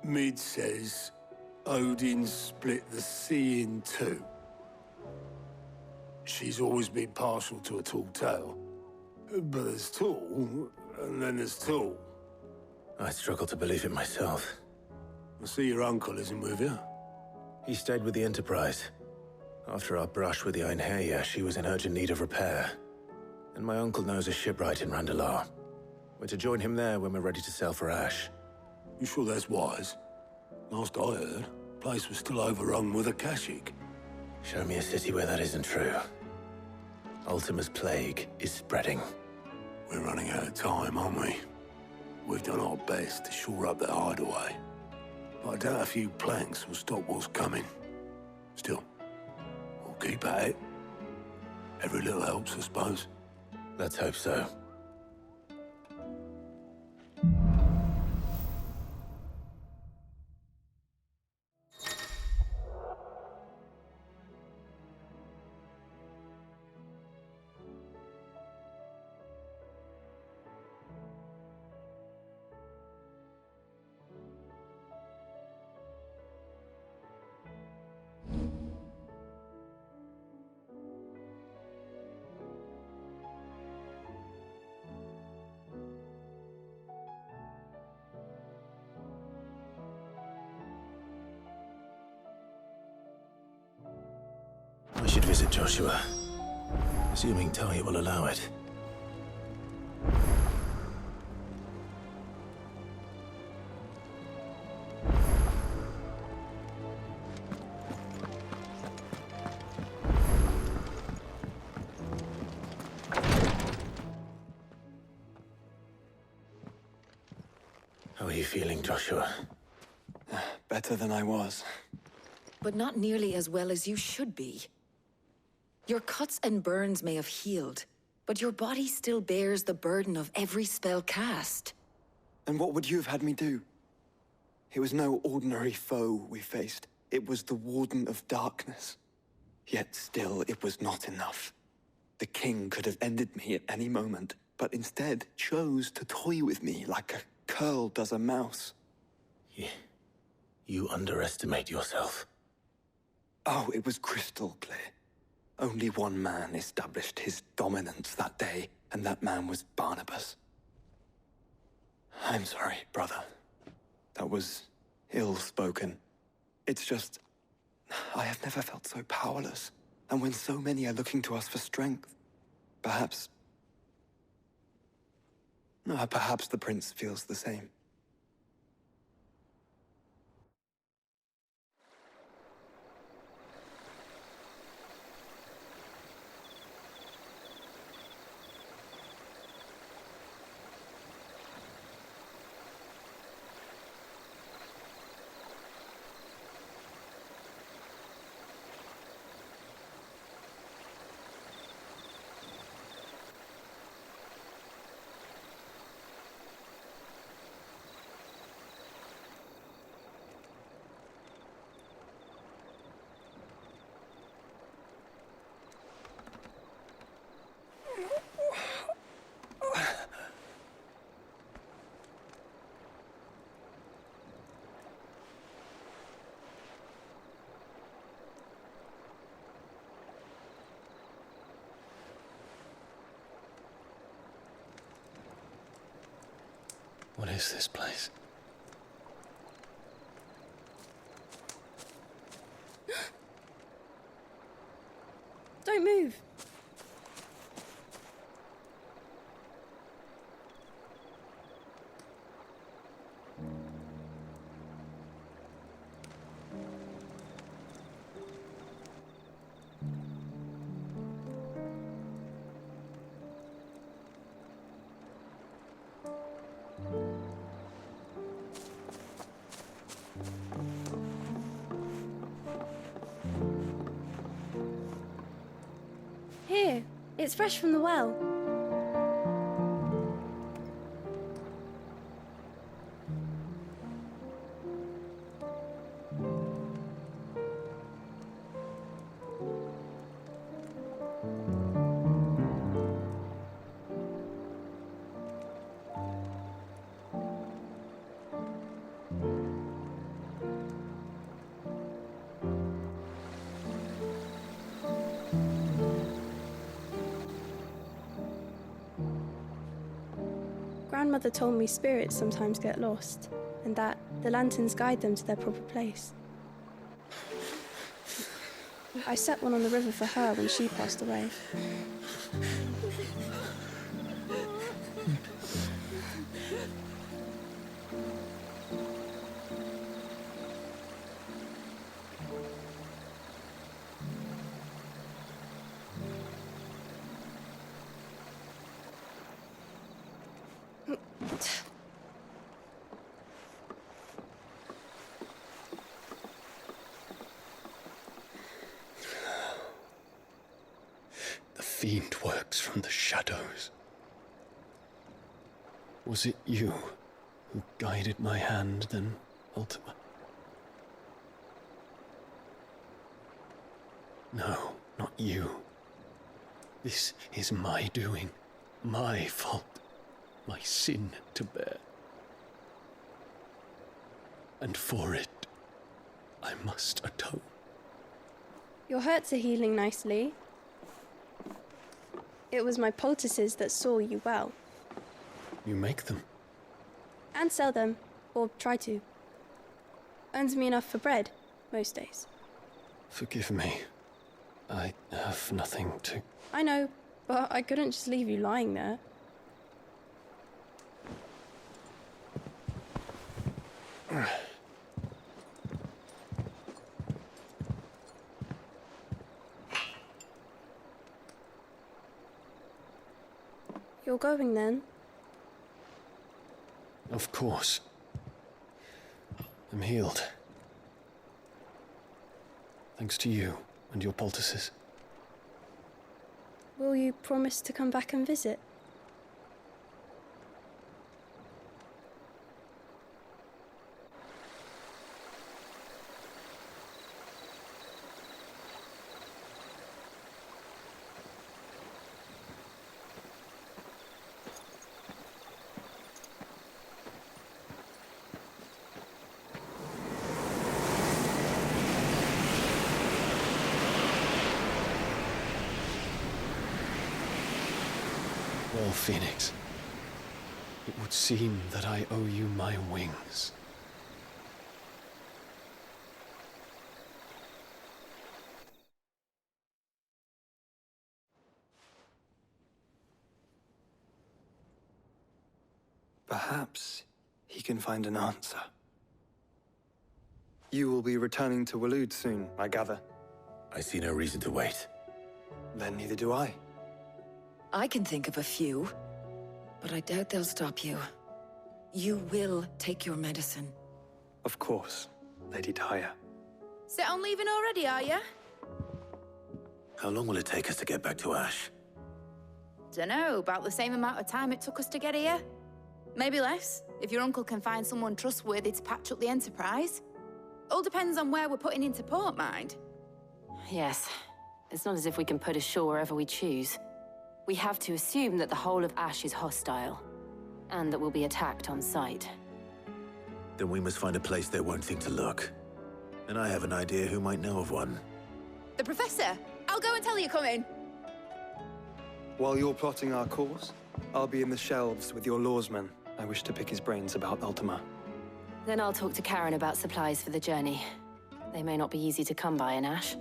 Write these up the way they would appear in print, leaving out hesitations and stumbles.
Mid says Odin split the sea in two. She's always been partial to a tall tale. But there's tall, and then there's tall. I struggle to believe it myself. I see your uncle isn't with you. He stayed with the Enterprise. After our brush with the Einherja, she was in urgent need of repair. And my uncle knows a shipwright in Randalar. We're to join him there when we're ready to sail for Ash. You sure that's wise? Last I heard, the place was still overrun with Akashic. Show me a city where that isn't true. Ultima's plague is spreading. We're running out of time, aren't we? We've done our best to shore up the hideaway. But I doubt a few planks will stop what's coming. Still, we'll keep at it. Every little helps, I suppose. Let's hope so. I should visit Joshua, assuming Talia will allow it. How are you feeling, Joshua? Better than I was. But not nearly as well as you should be. Your cuts and burns may have healed, but your body still bears the burden of every spell cast. And what would you have had me do? It was no ordinary foe we faced. It was the Warden of Darkness. Yet still, it was not enough. The king could have ended me at any moment, but instead chose to toy with me like a curl does a mouse. You underestimate yourself. Oh, it was crystal clear. Only one man established his dominance that day, and that man was Barnabas. I'm sorry, brother. That was ill-spoken. It's just, I have never felt so powerless. And when so many are looking to us for strength, perhaps the prince feels the same. What is this place? Don't move. Here, it's fresh from the well. grandmother told me spirits sometimes get lost, and that the lanterns guide them to their proper place. I set one on the river for her when she passed away. The fiend works from the shadows. Was it you who guided my hand then, Ultima? No, not you. This is my doing, my fault, my sin to bear. And for it, I must atone. Your hurts are healing nicely. It was my poultices that saw you well. You make them? And sell them, or try to. Earns me enough for bread, most days. Forgive me. I have nothing to... I know, but I couldn't just leave you lying there. You're going then? Of course. I'm healed. Thanks to you and your poultices. Will you promise to come back and visit? Well, Phoenix, it would seem that I owe you my wings. Perhaps he can find an answer. You will be returning to Waloed soon, I gather. I see no reason to wait. Then neither do I. I can think of a few, but I doubt they'll stop you. You will take your medicine. Of course, Lady Daya. Set on leaving already, are you? How long will it take us to get back to Ash? Dunno, about the same amount of time it took us to get here. Maybe less, if your uncle can find someone trustworthy to patch up the Enterprise. All depends on where we're putting into port, mind. Yes. It's not as if we can put ashore wherever we choose. We have to assume that the whole of Ash is hostile, and that we'll be attacked on sight. Then we must find a place they won't think to look. And I have an idea who might know of one. The Professor! I'll go and tell you coming! While you're plotting our course, I'll be in the shelves with your lawsman. I wish to pick his brains about Ultima. Then I'll talk to Karen about supplies for the journey. They may not be easy to come by in Ash.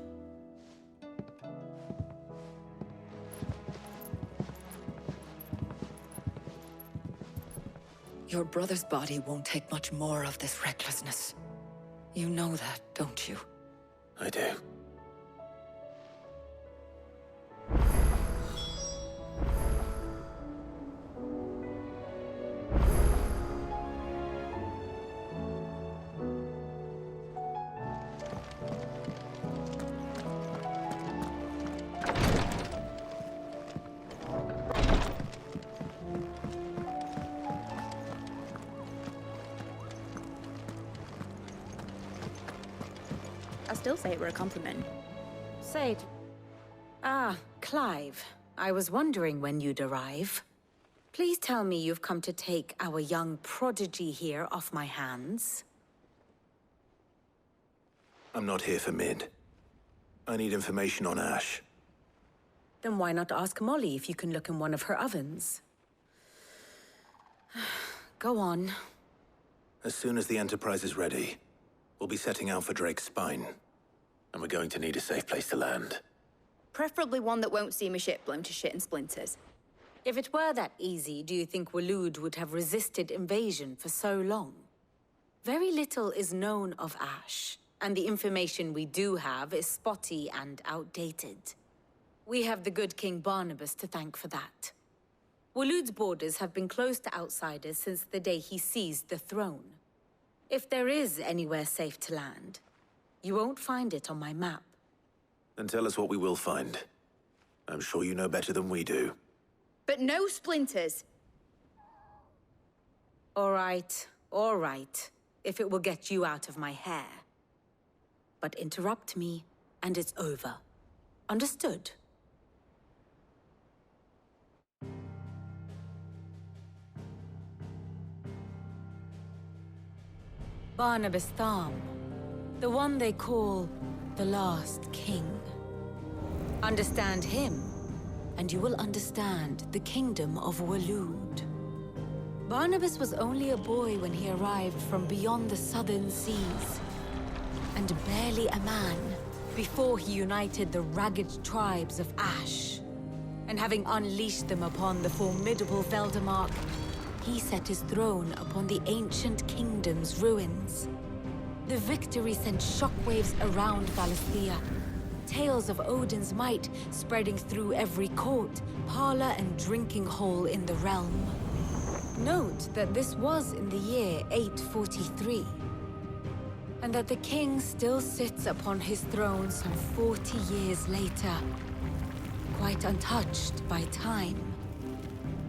Your brother's body won't take much more of this recklessness. You know that, don't you? I do. I still say it were a compliment. Say it. Ah, Clive. I was wondering when you'd arrive. Please tell me you've come to take our young prodigy here off my hands. I'm not here for Mid. I need information on Ash. Then why not ask Molly if you can look in one of her ovens? Go on. As soon as the Enterprise is ready, we'll be setting out for Drake's Spine. And we're going to need a safe place to land. Preferably one that won't see my ship blown to shit and splinters. If it were that easy, do you think Waloed would have resisted invasion for so long? Very little is known of Ash, and the information we do have is spotty and outdated. We have the good King Barnabas to thank for that. Waloed's borders have been closed to outsiders since the day he seized the throne. If there is anywhere safe to land, you won't find it on my map. Then tell us what we will find. I'm sure you know better than we do. But no splinters. All right. If it will get you out of my hair. But interrupt me, and it's over. Understood? Barnabas Tharm, the one they call the Last King. Understand him, and you will understand the kingdom of Waloed. Barnabas was only a boy when he arrived from beyond the southern seas, and barely a man before he united the ragged tribes of Ash. And having unleashed them upon the formidable Veldamark, he set his throne upon the ancient kingdom's ruins. The victory sent shockwaves around Valisthea, tales of Odin's might spreading through every court, parlor, and drinking hole in the realm. Note that this was in the year 843, and that the king still sits upon his throne some 40 years later, quite untouched by time.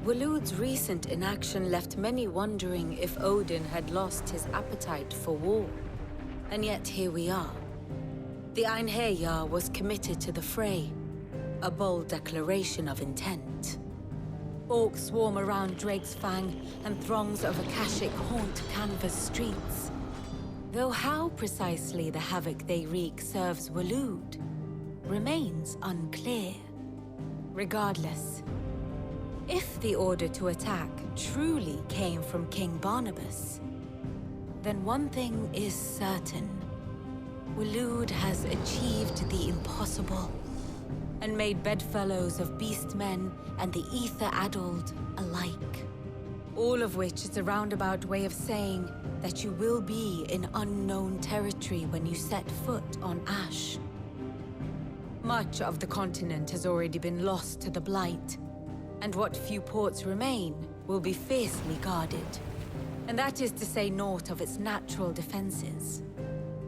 Waloed's recent inaction left many wondering if Odin had lost his appetite for war. And yet here we are. The Einherjar was committed to the fray, a bold declaration of intent. Orcs swarm around Drake's Fang, and throngs of Akashic haunt Canva's streets. Though how precisely the havoc they wreak serves Waloed remains unclear. Regardless, if the order to attack truly came from King Barnabas, then one thing is certain. Waloed has achieved the impossible, and made bedfellows of beastmen and the ether-addled alike. All of which is a roundabout way of saying that you will be in unknown territory when you set foot on Ash. Much of the continent has already been lost to the Blight, and what few ports remain will be fiercely guarded. And that is to say naught of its natural defenses.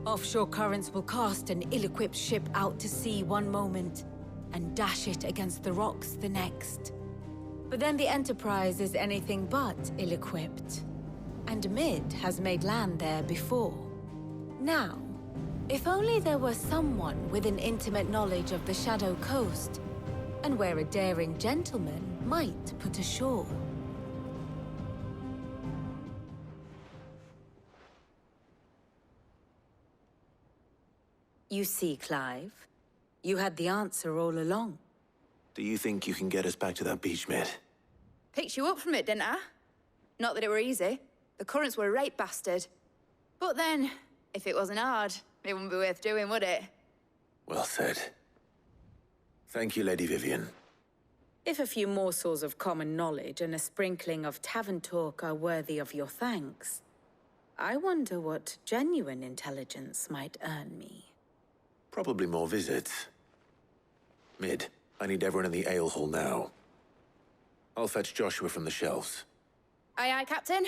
Offshore currents will cast an ill-equipped ship out to sea one moment, and dash it against the rocks the next. But then the Enterprise is anything but ill-equipped, and Mid has made land there before. Now, if only there were someone with an intimate knowledge of the Shadow Coast, and where a daring gentleman might put ashore. You see, Clive, you had the answer all along. Do you think you can get us back to that beach, Mid? Picked you up from it, didn't I? Not that it were easy. The currents were a right bastard. But then, if it wasn't hard, it wouldn't be worth doing, would it? Well said. Thank you, Lady Vivian. If a few morsels of common knowledge and a sprinkling of tavern talk are worthy of your thanks, I wonder what genuine intelligence might earn me. Probably more visits. Mid, I need everyone in the ale hall now. I'll fetch Joshua from the shelves. Aye, aye, Captain.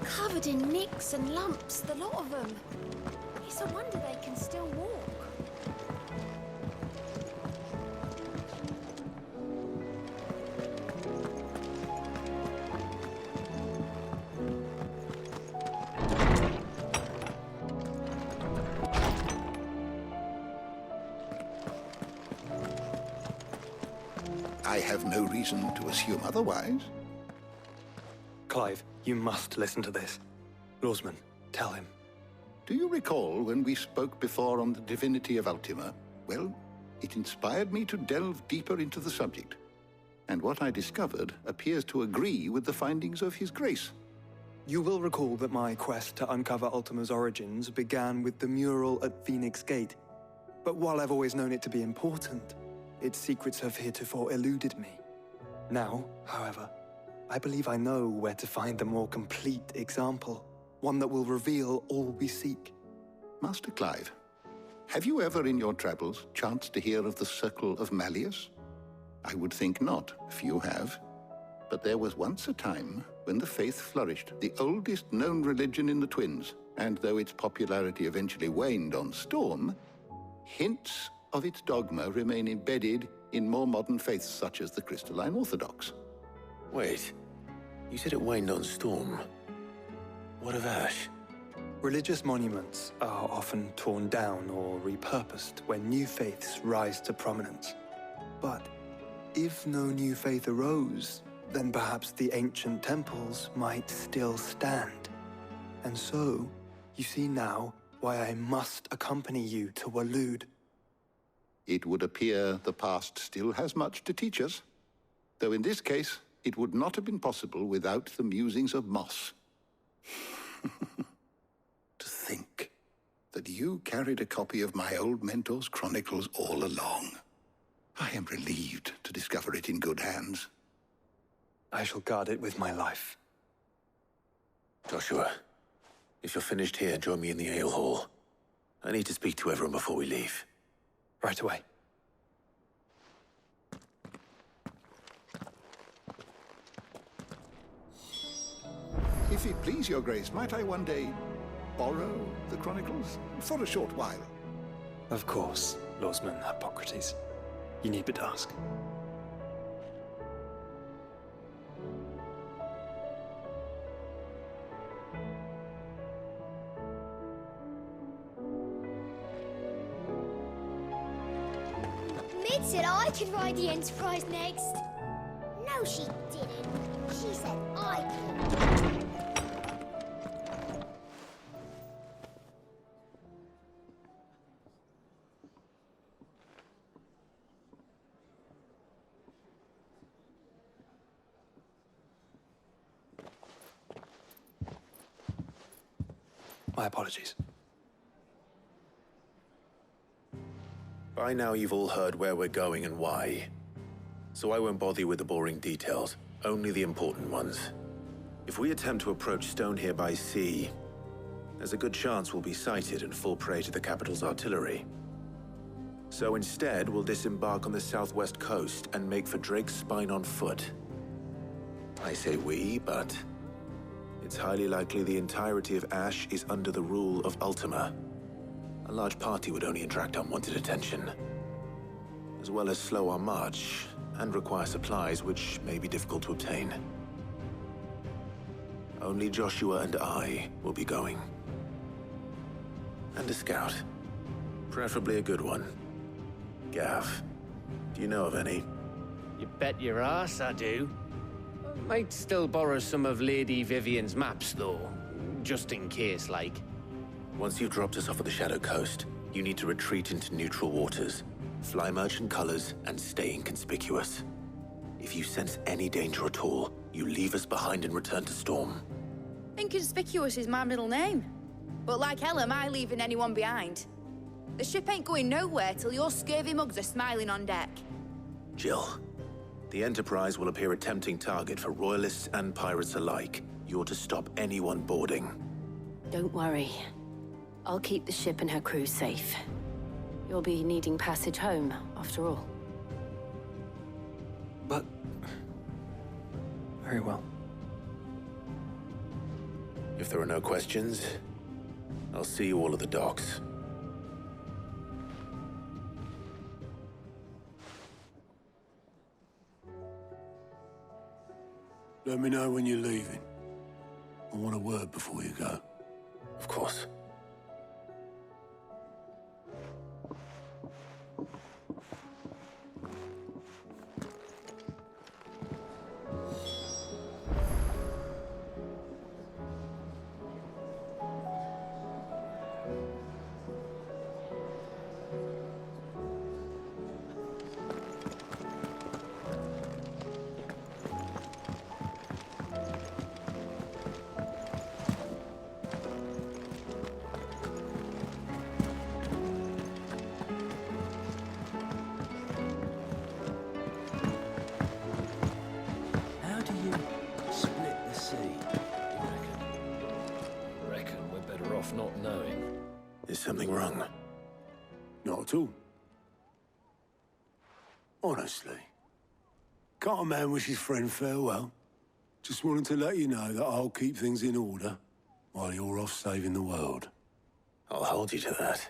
Covered in nicks and lumps, the lot of them. It's a wonder they can still walk. I have no reason to assume otherwise. Clive, you must listen to this. Lawsman, tell him. Do you recall when we spoke before on the divinity of Ultima? Well, it inspired me to delve deeper into the subject. And what I discovered appears to agree with the findings of His Grace. You will recall that my quest to uncover Ultima's origins began with the mural at Phoenix Gate. But while I've always known it to be important, its secrets have heretofore eluded me. Now, however, I believe I know where to find the more complete example, one that will reveal all we seek. Master Clive, have you ever in your travels chanced to hear of the Circle of Malleus? I would think not, if you have. But there was once a time when the faith flourished, the oldest known religion in the Twins, and though its popularity eventually waned on Storm, hints of its dogma remain embedded in more modern faiths such as the Crystalline Orthodox. Wait, you said it waned on Storm. What of Ash? Religious monuments are often torn down or repurposed when new faiths rise to prominence. But if no new faith arose, then perhaps the ancient temples might still stand. And so, you see now why I must accompany you to Waloed. It would appear the past still has much to teach us, though in this case, it would not have been possible without the musings of Moss. To think that you carried a copy of my old mentor's chronicles all along. I am relieved to discover it in good hands. I shall guard it with my life. Joshua, if you're finished here, join me in the ale hall. I need to speak to everyone before we leave. Right away. If it please your grace, might I one day borrow the chronicles for a short while? Of course, Lawsman Hippocrates. You need but ask. Cid said I could ride the Enterprise next. No, she didn't. She said I could. My apologies. By now you've all heard where we're going and why. So I won't bother you with the boring details, only the important ones. If we attempt to approach Stonehere by sea, there's a good chance we'll be sighted and fall prey to the capital's artillery. So instead, we'll disembark on the southwest coast and make for Drake's Spine on foot. I say we, but it's highly likely the entirety of Ash is under the rule of Ultima. A large party would only attract unwanted attention, as well as slow our march and require supplies which may be difficult to obtain. Only Joshua and I will be going. And a scout. Preferably a good one. Gav, do you know of any? You bet your ass I do. Might still borrow some of Lady Vivian's maps, though. Just in case, like. Once you've dropped us off at the Shadow Coast, you need to retreat into neutral waters, fly merchant colors, and stay inconspicuous. If you sense any danger at all, you leave us behind and return to Storm. Inconspicuous is my middle name. But like hell am I leaving anyone behind. The ship ain't going nowhere till your scurvy mugs are smiling on deck. Jill, the Enterprise will appear a tempting target for royalists and pirates alike. You're to stop anyone boarding. Don't worry. I'll keep the ship and her crew safe. You'll be needing passage home, after all. But... very well. If there are no questions, I'll see you all at the docks. Let me know when you're leaving. I want a word before you go. Of course. Not knowing. Is something wrong? Not at all. Honestly. Can't a man wish his friend farewell? Just wanted to let you know that I'll keep things in order while you're off saving the world. I'll hold you to that.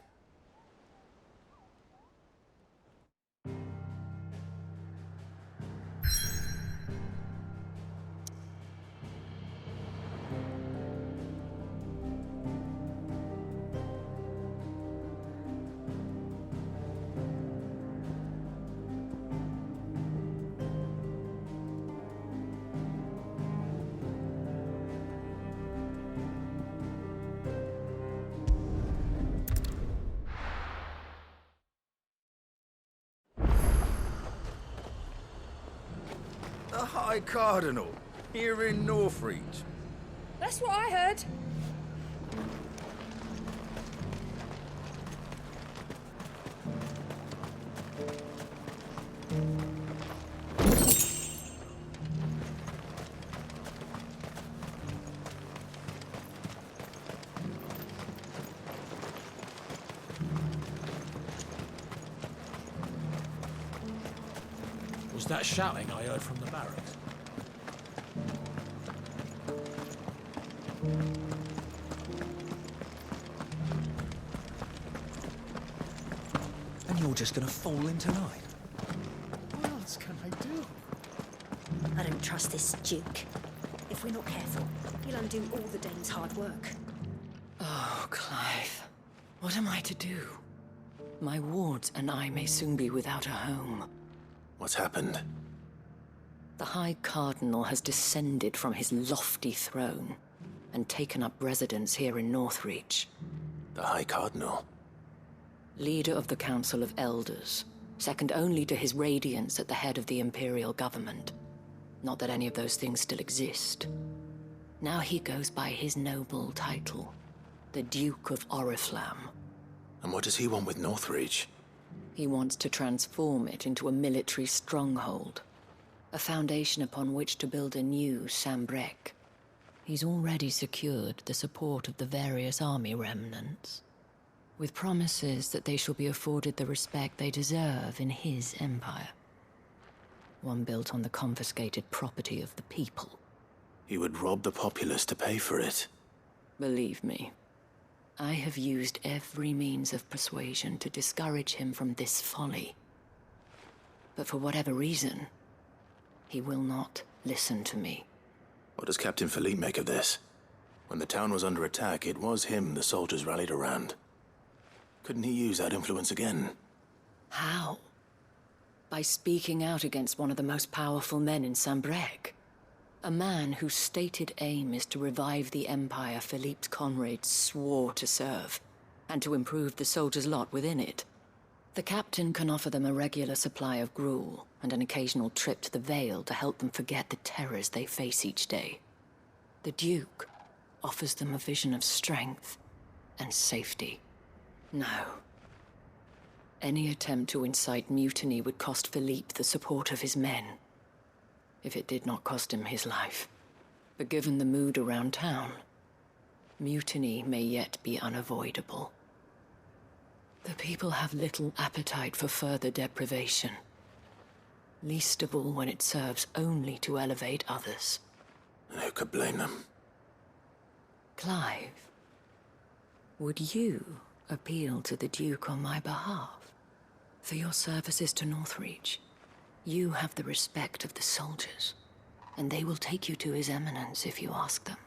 The High Cardinal, here in Northreach. That's what I heard. Was that shouting I heard from the barracks? And you're just gonna fall in tonight? What else can I do? I don't trust this Duke. If we're not careful, he'll undo all the Dane's hard work. Oh, Clive. What am I to do? My wards and I may soon be without a home. What's happened? The High Cardinal has descended from his lofty throne and taken up residence here in Northreach. The High Cardinal? Leader of the Council of Elders, second only to his Radiance at the head of the Imperial government. Not that any of those things still exist. Now he goes by his noble title, the Duke of Oriflamme. And what does he want with Northreach? He wants to transform it into a military stronghold, a foundation upon which to build a new Sambrec. He's already secured the support of the various army remnants, with promises that they shall be afforded the respect they deserve in his empire. One built on the confiscated property of the people. He would rob the populace to pay for it. Believe me, I have used every means of persuasion to discourage him from this folly. But for whatever reason, he will not listen to me. What does Captain Philippe make of this? When the town was under attack, it was him the soldiers rallied around. Couldn't he use that influence again? How? By speaking out against one of the most powerful men in Sambrec. A man whose stated aim is to revive the empire Philippe's comrades swore to serve, and to improve the soldiers' lot within it. The captain can offer them a regular supply of gruel, and an occasional trip to the Vale to help them forget the terrors they face each day. The Duke offers them a vision of strength and safety. No. Any attempt to incite mutiny would cost Philippe the support of his men, if it did not cost him his life. But given the mood around town, mutiny may yet be unavoidable. The people have little appetite for further deprivation, least of all when it serves only to elevate others. And who could blame them? Clive, would you appeal to the Duke on my behalf? For your services to Northreach, you have the respect of the soldiers, and they will take you to His Eminence if you ask them.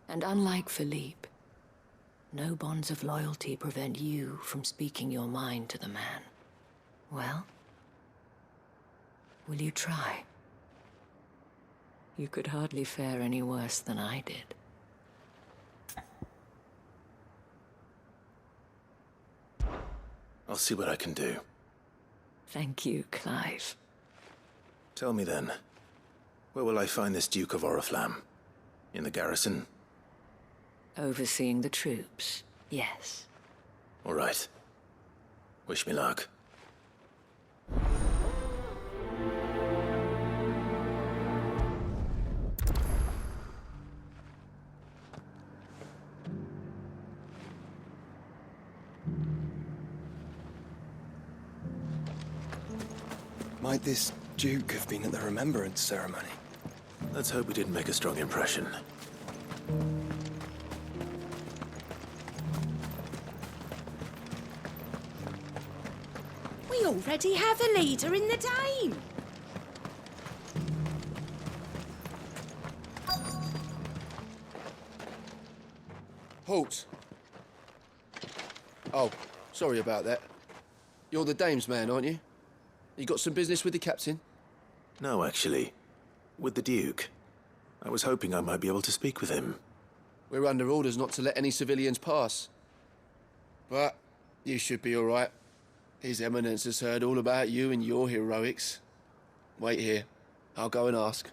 And unlike Philippe, no bonds of loyalty prevent you from speaking your mind to the man. Well, will you try? You could hardly fare any worse than I did. I'll see what I can do. Thank you, Clive. Tell me then, where will I find this Duke of Oriflamme? In the garrison? Overseeing the troops, yes. All right. Wish me luck. Might this Duke have been at the Remembrance ceremony? Let's hope we didn't make a strong impression. We already have a leader in the Dame. Halt. Oh, sorry about that. You're the Dame's man, aren't you? You got some business with the captain? No, actually. With the Duke. I was hoping I might be able to speak with him. We're under orders not to let any civilians pass. But you should be all right. His Eminence has heard all about you and your heroics. Wait here. I'll go and ask.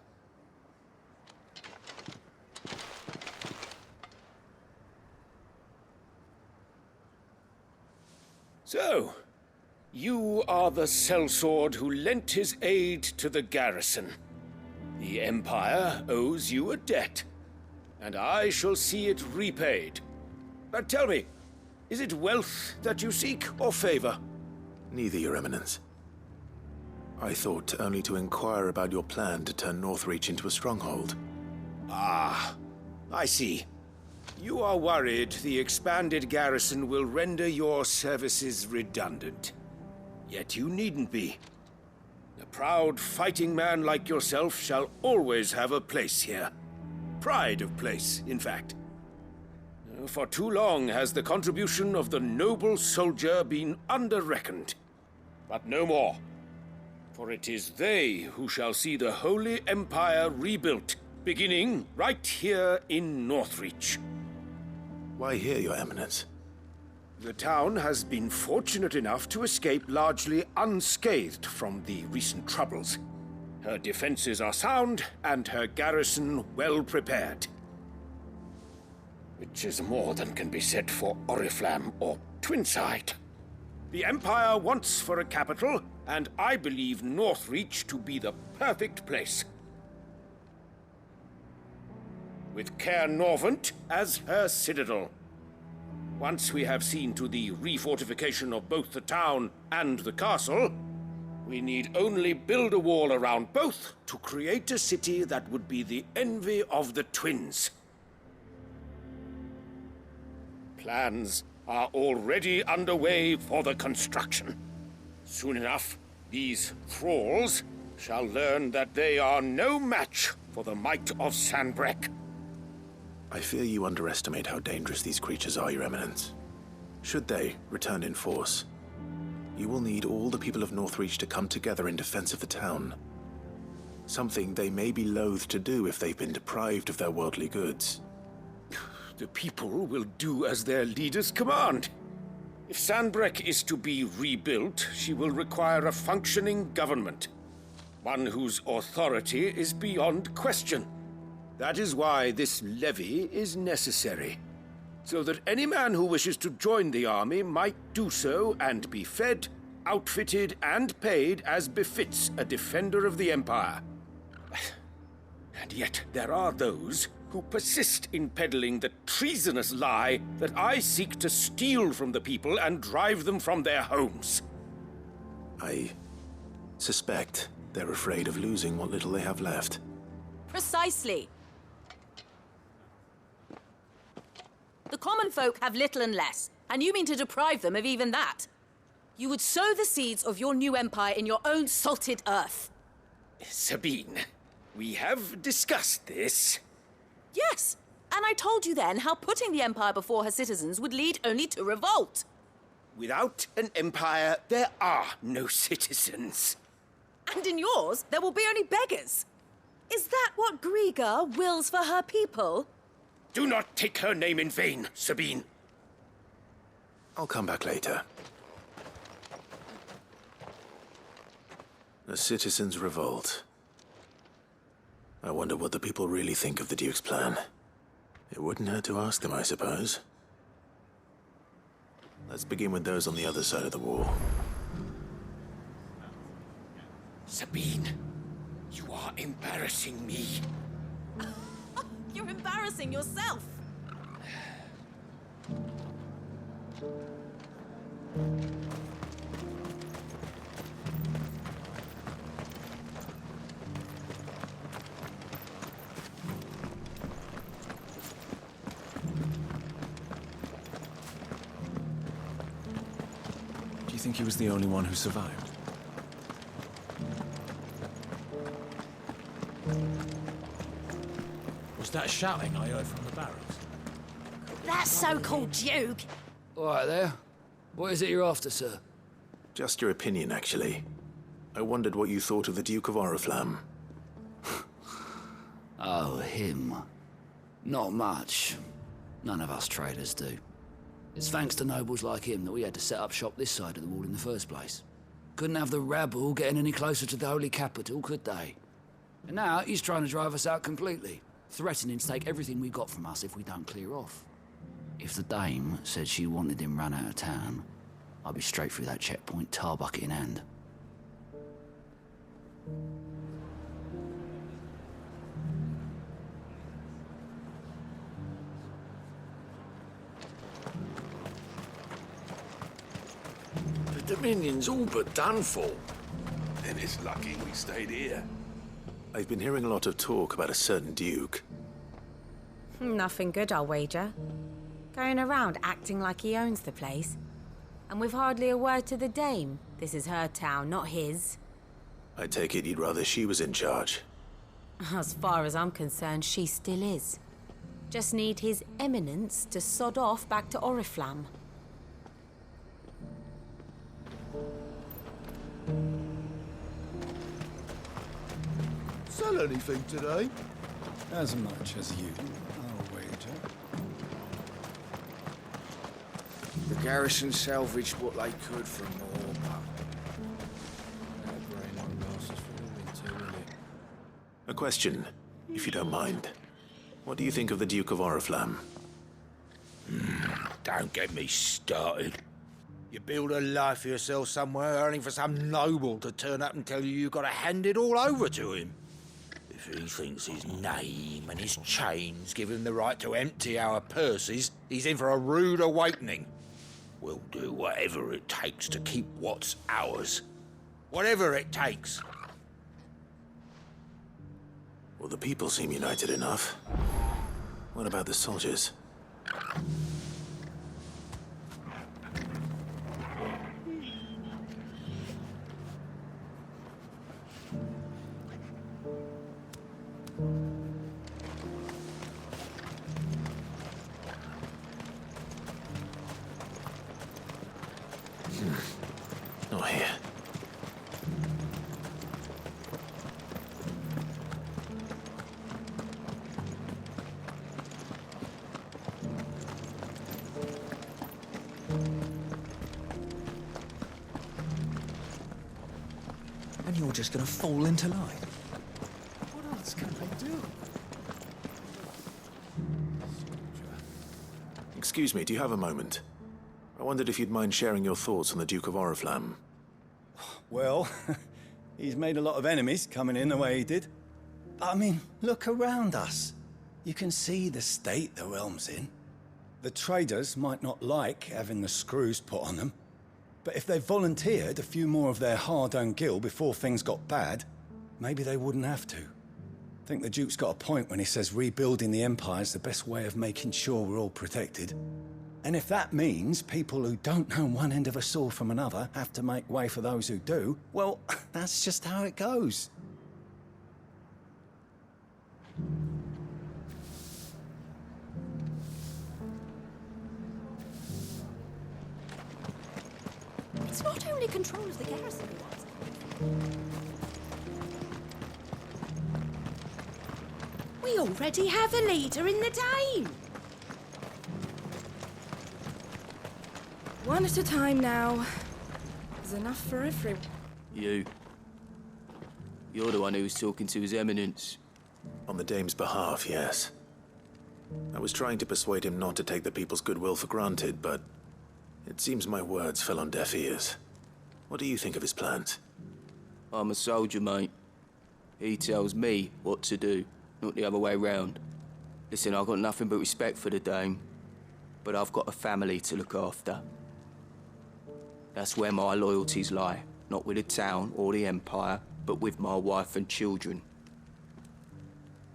So, you are the sellsword who lent his aid to the garrison. The Empire owes you a debt, and I shall see it repaid. But tell me, is it wealth that you seek, or favor? Neither, Your Eminence. I thought only to inquire about your plan to turn Northreach into a stronghold. Ah, I see. You are worried the expanded garrison will render your services redundant. Yet you needn't be. A proud fighting man like yourself shall always have a place here. Pride of place, in fact. For too long has the contribution of the noble soldier been under-reckoned. But no more. For it is they who shall see the Holy Empire rebuilt, beginning right here in Northreach. Why here, Your Eminence? The town has been fortunate enough to escape largely unscathed from the recent troubles. Her defenses are sound, and her garrison well prepared. Which is more than can be said for Oriflamme or Twinside. The Empire wants for a capital, and I believe Northreach to be the perfect place. With Caer Norvent as her citadel. Once we have seen to the refortification of both the town and the castle, we need only build a wall around both to create a city that would be the envy of the twins. Plans are already underway for the construction. Soon enough, these thralls shall learn that they are no match for the might of Sanbreque. I fear you underestimate how dangerous these creatures are, Your Eminence. Should they return in force, you will need all the people of Northreach to come together in defense of the town. Something they may be loath to do if they've been deprived of their worldly goods. The people will do as their leaders command. If Sanbreque is to be rebuilt, she will require a functioning government. One whose authority is beyond question. That is why this levy is necessary. So that any man who wishes to join the army might do so and be fed, outfitted, and paid as befits a defender of the Empire. And yet there are those who persist in peddling the treasonous lie that I seek to steal from the people and drive them from their homes. I suspect they're afraid of losing what little they have left. Precisely. The common folk have little and less, and you mean to deprive them of even that. You would sow the seeds of your new empire in your own salted earth. Sabine, we have discussed this. Yes, and I told you then how putting the empire before her citizens would lead only to revolt. Without an empire, there are no citizens. And in yours, there will be only beggars. Is that what Griga wills for her people? Do not take her name in vain, Sabine. I'll come back later. A citizens' revolt. I wonder what the people really think of the Duke's plan. It wouldn't hurt to ask them, I suppose. Let's begin with those on the other side of the wall. Sabine, you are embarrassing me. You're embarrassing yourself. Do you think he was the only one who survived? Was that shouting I heard from the barracks? That so-called Duke! All right there. What is it you're after, sir? Just your opinion, actually. I wondered what you thought of the Duke of Oriflamme. Oh, him. Not much. None of us traders do. It's thanks to nobles like him that we had to set up shop this side of the wall in the first place. Couldn't have the rabble getting any closer to the holy capital, could they? And now he's trying to drive us out completely, threatening to take everything we got from us if we don't clear off. If the dame said she wanted him run out of town, I'd be straight through that checkpoint, tar bucket in hand. The Dominion's all but done for. Then it's lucky we stayed here. I've been hearing a lot of talk about a certain Duke. Nothing good, I'll wager. Going around acting like he owns the place. And with hardly a word to the dame. This is her town, not his. I take it you'd rather she was in charge. As far as I'm concerned, she still is. Just need His Eminence to sod off back to Oriflamme. Sell anything today? As much as you, I'll wager. The garrison salvaged what they could from more, A question, if you don't mind. What do you think of the Duke of Oriflamme? Don't get me started. You build a life for yourself somewhere, only for some noble to turn up and tell you you've got to hand it all over to him. If he thinks his name and his chains give him the right to empty our purses, he's in for a rude awakening. We'll do whatever it takes to keep what's ours. Whatever it takes. Well, the people seem united enough. What about the soldiers? Not here. And you're just gonna fall into line. What else can I do? Excuse me, do you have a moment? I wondered if you'd mind sharing your thoughts on the Duke of Oriflamme. Well, he's made a lot of enemies coming in the way he did. But I mean, look around us. You can see the state the realm's in. The traders might not like having the screws put on them, but if they volunteered a few more of their hard-earned gil before things got bad, maybe they wouldn't have to. I think the Duke's got a point when he says rebuilding the Empire's the best way of making sure we're all protected. And if that means people who don't know one end of a sword from another have to make way for those who do, well, that's just how it goes. It's not only control of the garrison he wants. We already have a leader in the Dane. One at a time now. There's enough for everyone. You're the one who was talking to His Eminence. On the Dame's behalf, yes. I was trying to persuade him not to take the people's goodwill for granted, but it seems my words fell on deaf ears. What do you think of his plans? I'm a soldier, mate. He tells me what to do, not the other way round. Listen, I've got nothing but respect for the Dame, but I've got a family to look after. That's where my loyalties lie, not with the town or the Empire, but with my wife and children.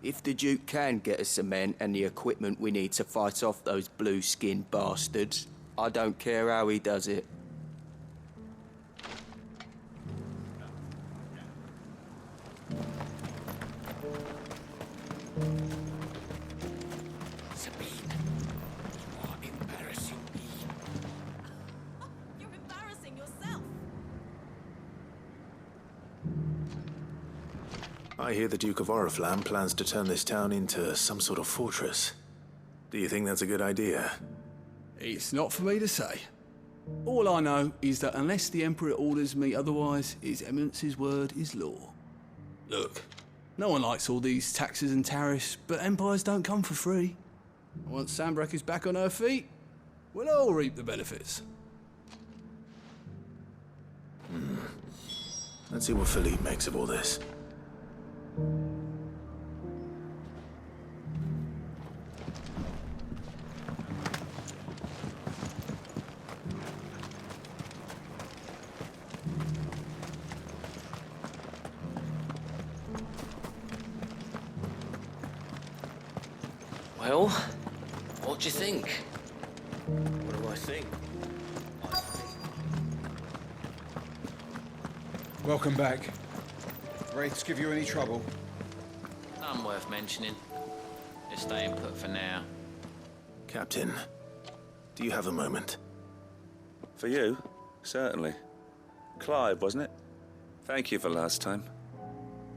If the Duke can get us the men and the equipment we need to fight off those blue-skinned bastards, I don't care how he does it. Sabine, you are embarrassing me. You're embarrassing yourself. I hear the Duke of Oriflamme plans to turn this town into some sort of fortress. Do you think that's a good idea? It's not for me to say. All I know is that unless the Emperor orders me otherwise, His Eminence's word is law. Look, no one likes all these taxes and tariffs, but empires don't come for free. Once Sandbreak is back on her feet, we'll all reap the benefits. Let's see what Philippe makes of all this. Well, what do you think? What do I think? Welcome back. Wraiths give you any trouble? None worth mentioning. This staying put for now. Captain, do you have a moment? For you? Certainly. Clive, wasn't it? Thank you for last time.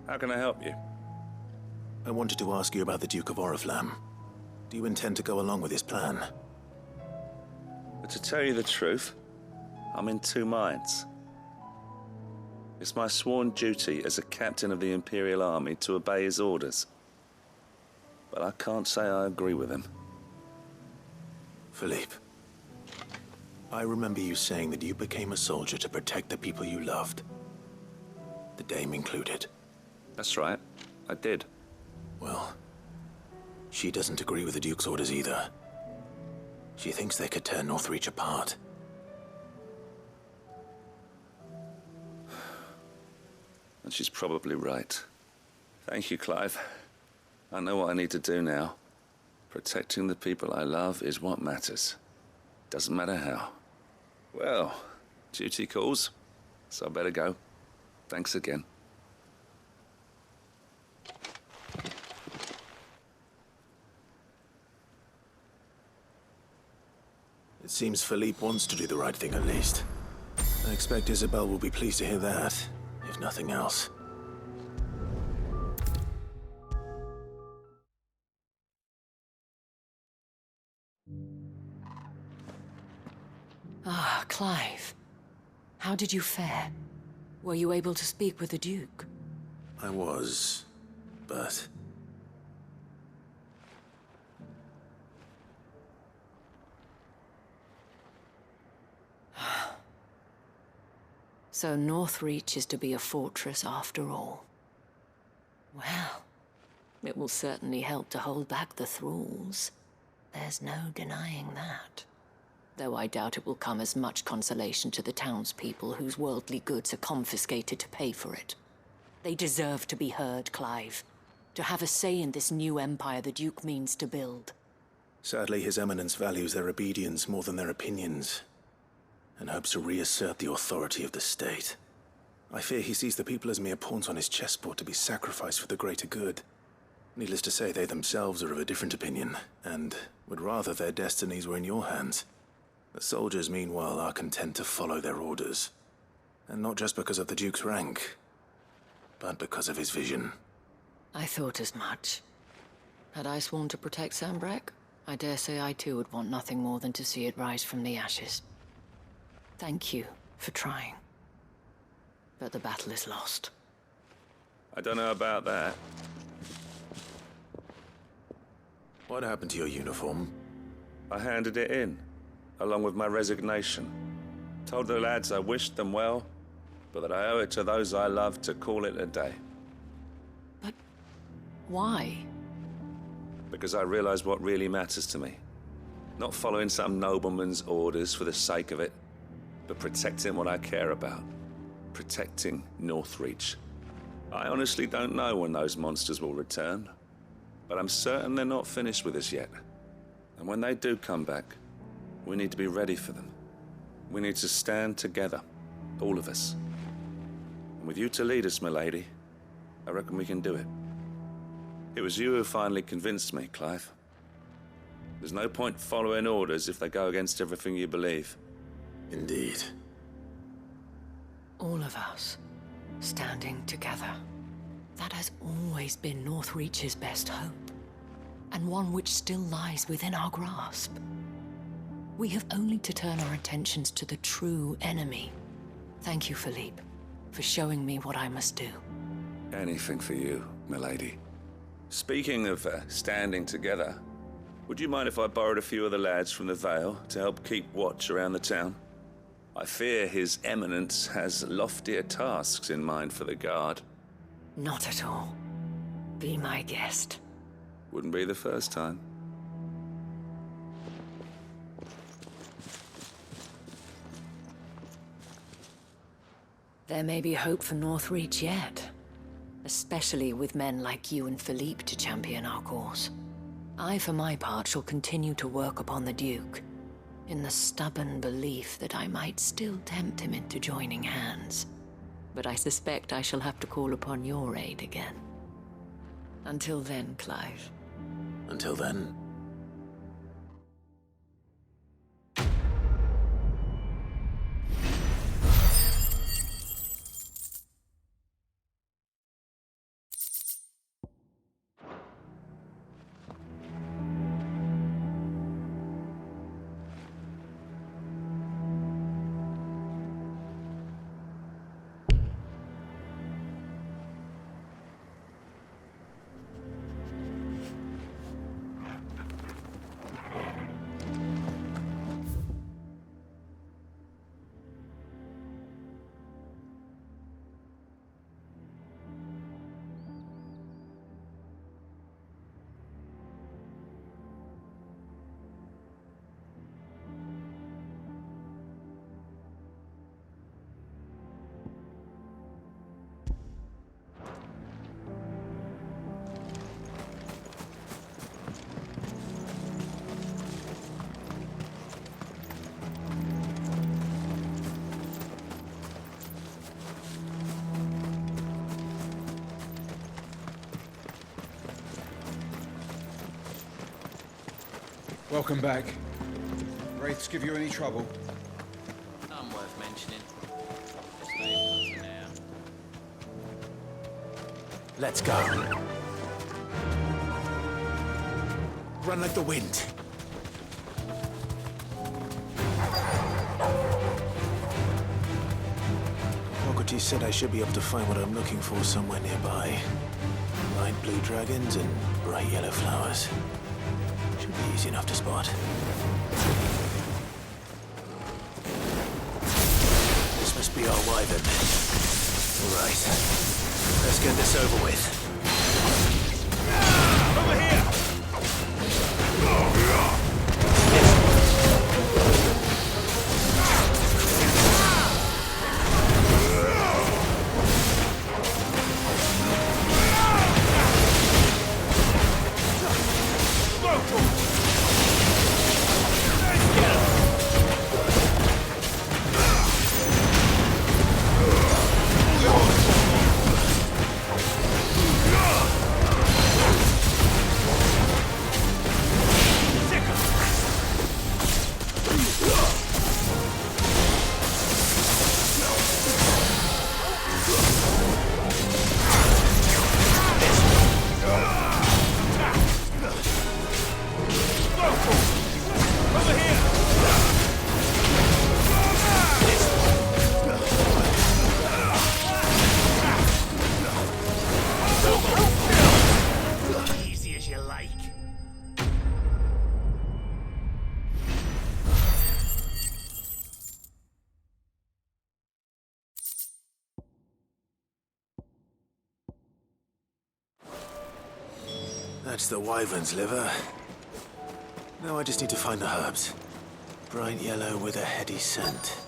How can I help you? I wanted to ask you about the Duke of Oriflamme. Do you intend to go along with his plan? But to tell you the truth, I'm in two minds. It's my sworn duty as a captain of the Imperial Army to obey his orders. But I can't say I agree with him. Philippe, I remember you saying that you became a soldier to protect the people you loved. The Dame included. That's right, I did. Well, she doesn't agree with the Duke's orders either. She thinks they could tear Northreach apart. And she's probably right. Thank you, Clive. I know what I need to do now. Protecting the people I love is what matters. Doesn't matter how. Well, duty calls, so I better go. Thanks again. It seems Philippe wants to do the right thing at least. I expect Isabel will be pleased to hear that, if nothing else. Ah, Clive. How did you fare? Were you able to speak with the Duke? I was, but... So Northreach is to be a fortress after all. Well, it will certainly help to hold back the thralls. There's no denying that. Though I doubt it will come as much consolation to the townspeople whose worldly goods are confiscated to pay for it. They deserve to be heard, Clive. To have a say in this new empire the Duke means to build. Sadly, His Eminence values their obedience more than their opinions, and hopes to reassert the authority of the state. I fear he sees the people as mere pawns on his chessboard to be sacrificed for the greater good. Needless to say, they themselves are of a different opinion, and would rather their destinies were in your hands. The soldiers, meanwhile, are content to follow their orders. And not just because of the Duke's rank, but because of his vision. I thought as much. Had I sworn to protect Sambrek, I dare say I too would want nothing more than to see it rise from the ashes. Thank you for trying. But the battle is lost. I don't know about that. What happened to your uniform? I handed it in, along with my resignation. Told the lads I wished them well, but that I owe it to those I love to call it a day. But why? Because I realized what really matters to me. Not following some nobleman's orders for the sake of it, but protecting what I care about. Protecting Northreach. I honestly don't know when those monsters will return, but I'm certain they're not finished with us yet. And when they do come back, we need to be ready for them. We need to stand together, all of us. And with you to lead us, milady, I reckon we can do it. It was you who finally convinced me, Clive. There's no point following orders if they go against everything you believe. Indeed. All of us, standing together. That has always been Northreach's best hope, and one which still lies within our grasp. We have only to turn our attentions to the true enemy. Thank you, Philippe, for showing me what I must do. Anything for you, milady. Speaking of standing together, would you mind if I borrowed a few of the lads from the Vale to help keep watch around the town? I fear His Eminence has loftier tasks in mind for the guard. Not at all. Be my guest. Wouldn't be the first time. There may be hope for Northreach yet. Especially with men like you and Philippe to champion our cause. I, for my part, shall continue to work upon the Duke, in the stubborn belief that I might still tempt him into joining hands. But I suspect I shall have to call upon your aid again. Until then, Clive, Until then... Welcome back. Wraiths give you any trouble? None worth mentioning. Just leave for now. Let's go. Run like the wind. Socrates said I should be able to find what I'm looking for somewhere nearby. Light blue dragons and bright yellow flowers. Should be easy enough to spot. This must be our wyvern. All right. Let's get this over with. Over here! That's the wyvern's liver. Now I just need to find the herbs. Bright yellow with a heady scent.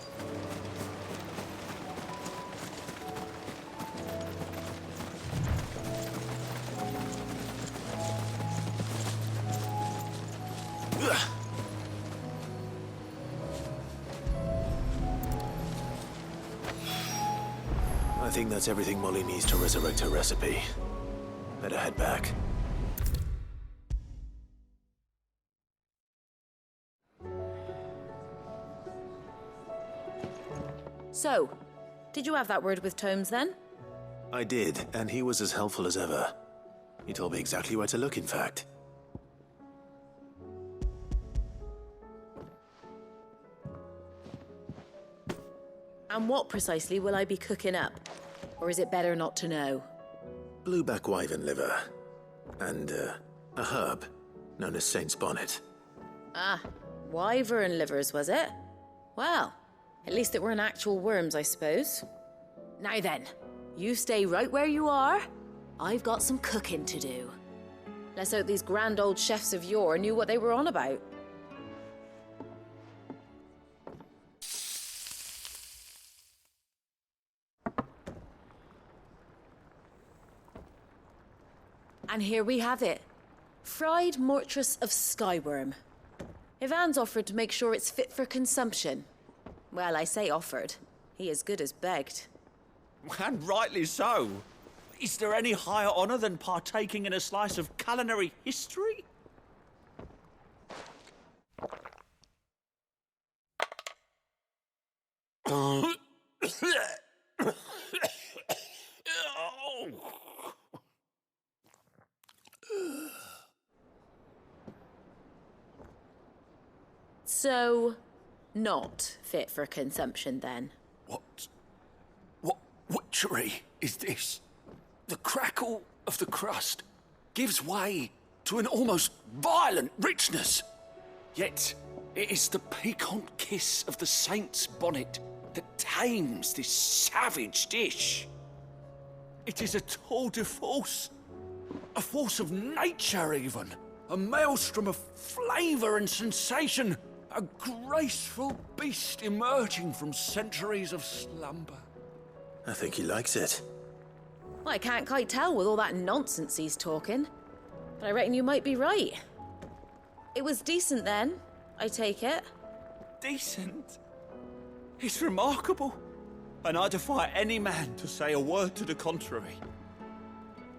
I think that's everything Molly needs to resurrect her recipe. Better head back. So, did you have that word with Tomes then? I did, and he was as helpful as ever. He told me exactly where to look, in fact. And what precisely will I be cooking up? Or is it better not to know? Blueback wyvern liver. And, a herb known as Saint's Bonnet. Ah, wyvern livers, was it? Well, at least it weren't actual worms, I suppose. Now then, you stay right where you are. I've got some cooking to do. Let's hope these grand old chefs of yore knew what they were on about. And here we have it. Fried mortress of skyworm. Ivan's offered to make sure it's fit for consumption. Well, I say offered. He as good as begged. And rightly so. Is there any higher honor than partaking in a slice of culinary history? So, not fit for consumption then? What witchery is this? The crackle of the crust gives way to an almost violent richness. Yet, it is the piquant kiss of the saint's bonnet that tames this savage dish. It is a tour de force, a force of nature even, a maelstrom of flavour and sensation, a graceful beast emerging from centuries of slumber. I think he likes it. Well, I can't quite tell with all that nonsense he's talking, but I reckon you might be right. It was decent then, I take it. Decent? It's remarkable, and I defy any man to say a word to the contrary.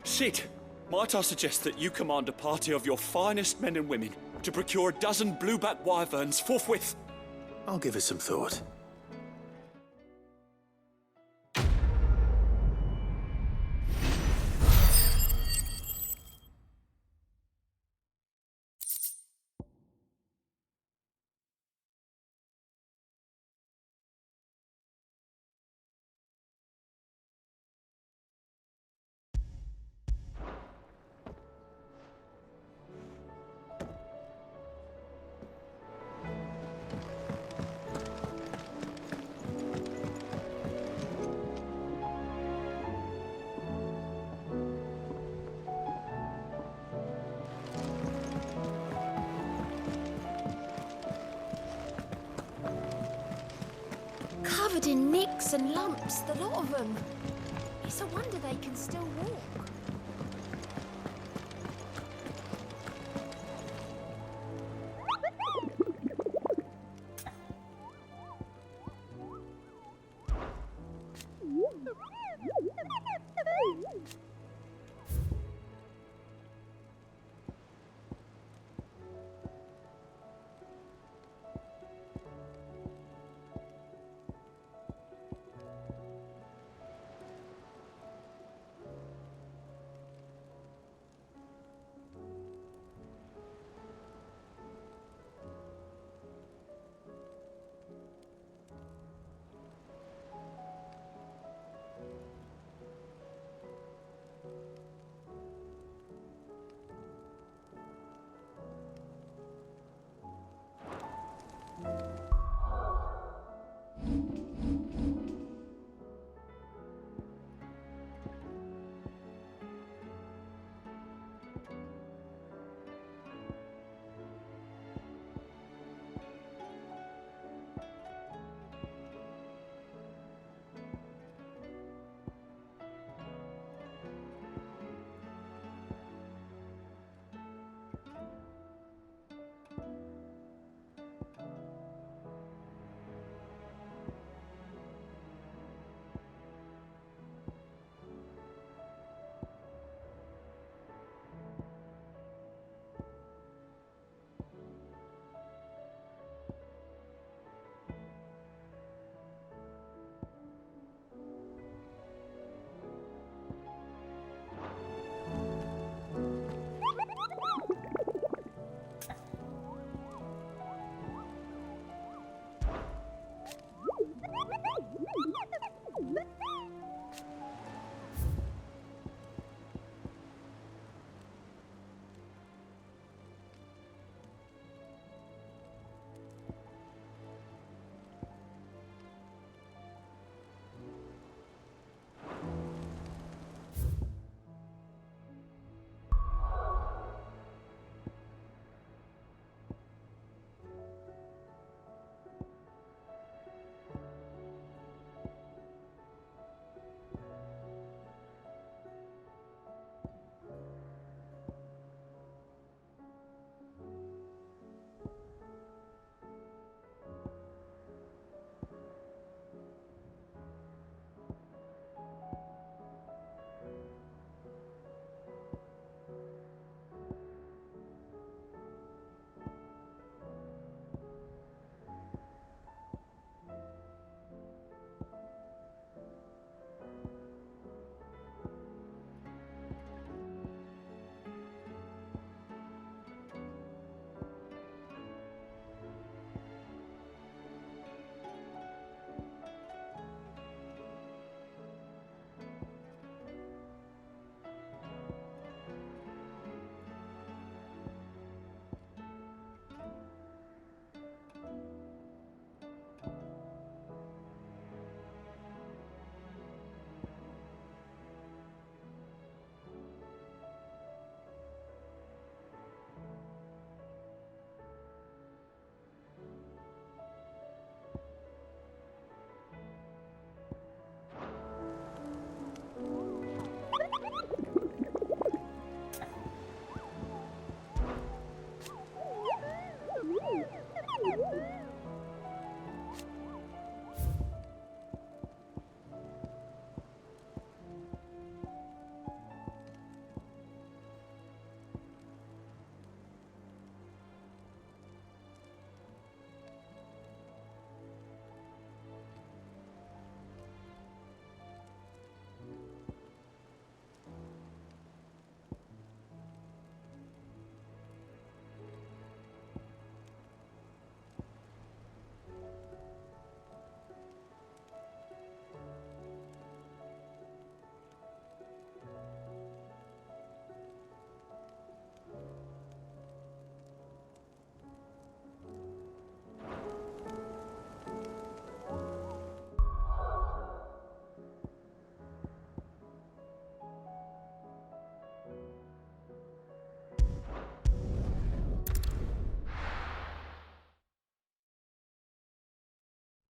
Sid, might I suggest that you command a party of your finest men and women to procure a dozen blueback wyverns forthwith? I'll give it some thought. Covered in nicks and lumps, the lot of them. It's a wonder they can still walk.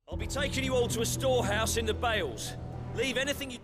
I'll be taking you all to a storehouse in the Bales. Leave anything you...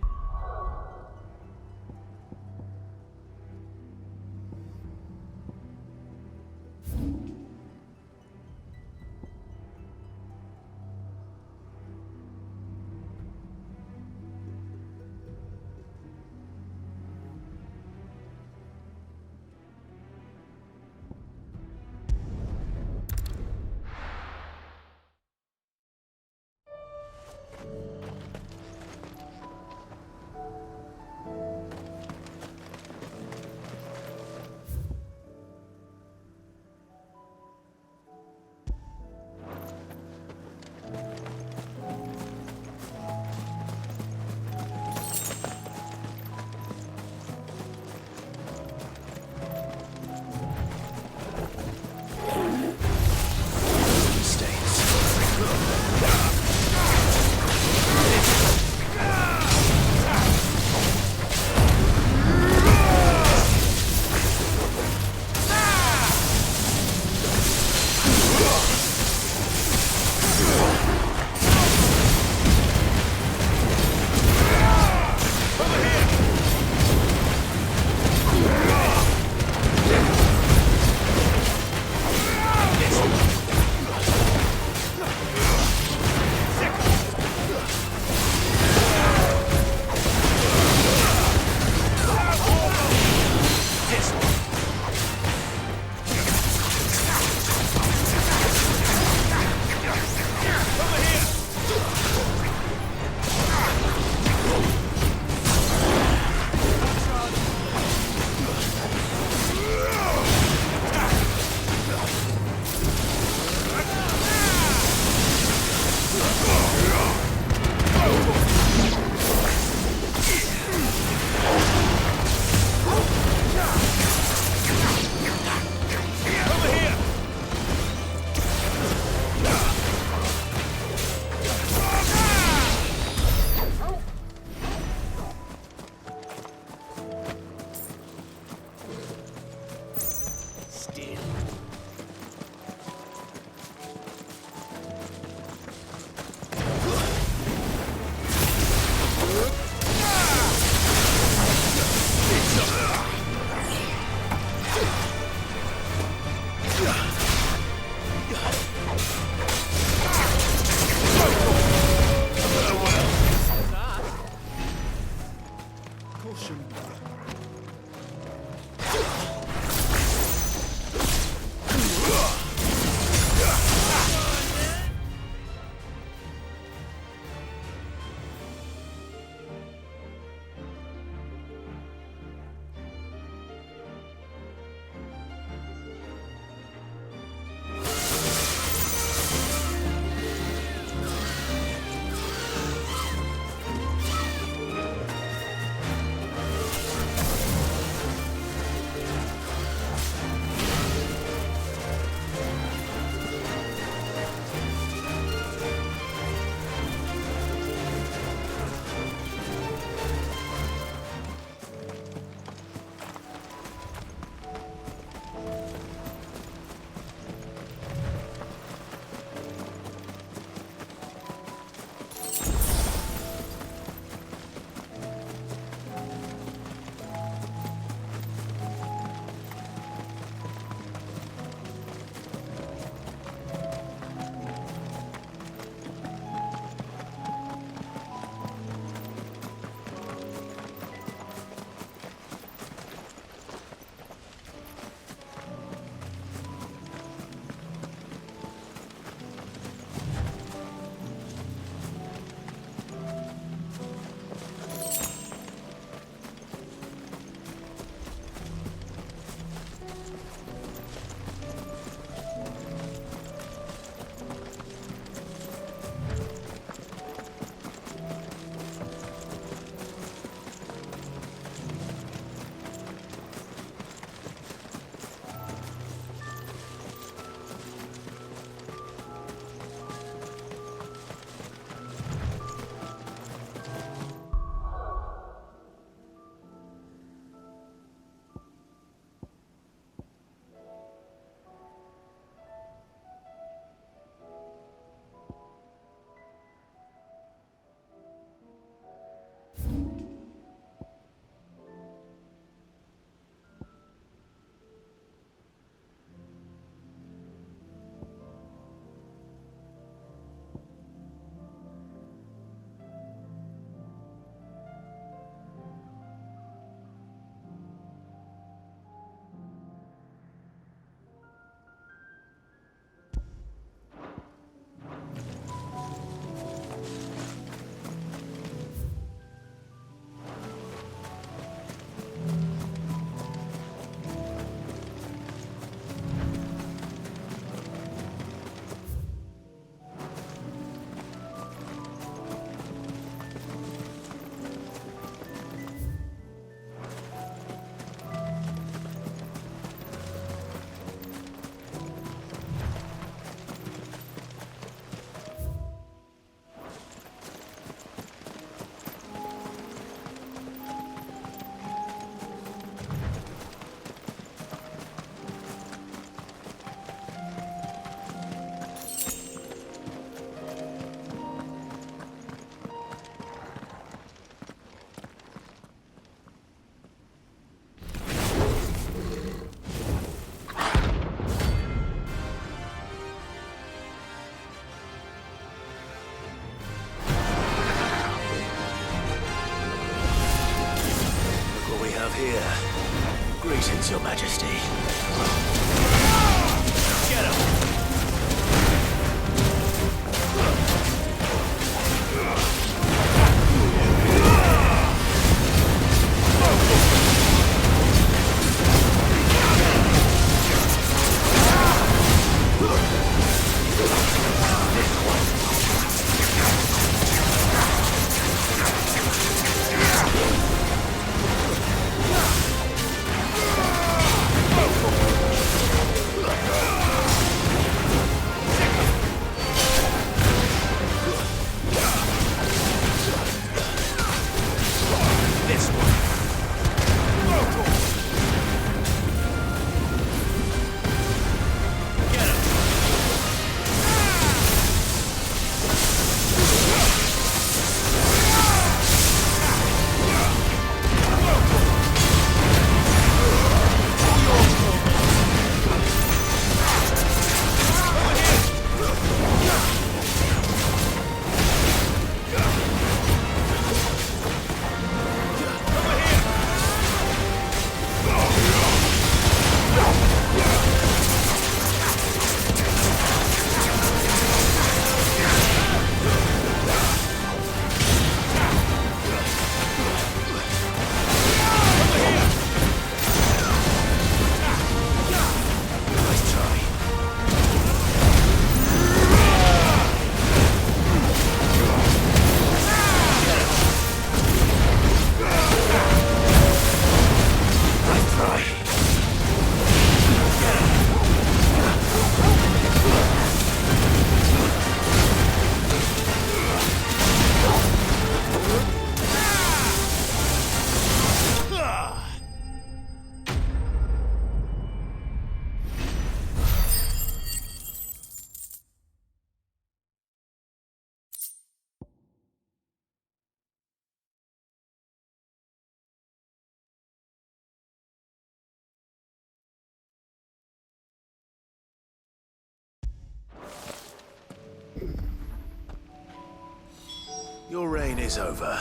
Your reign is over.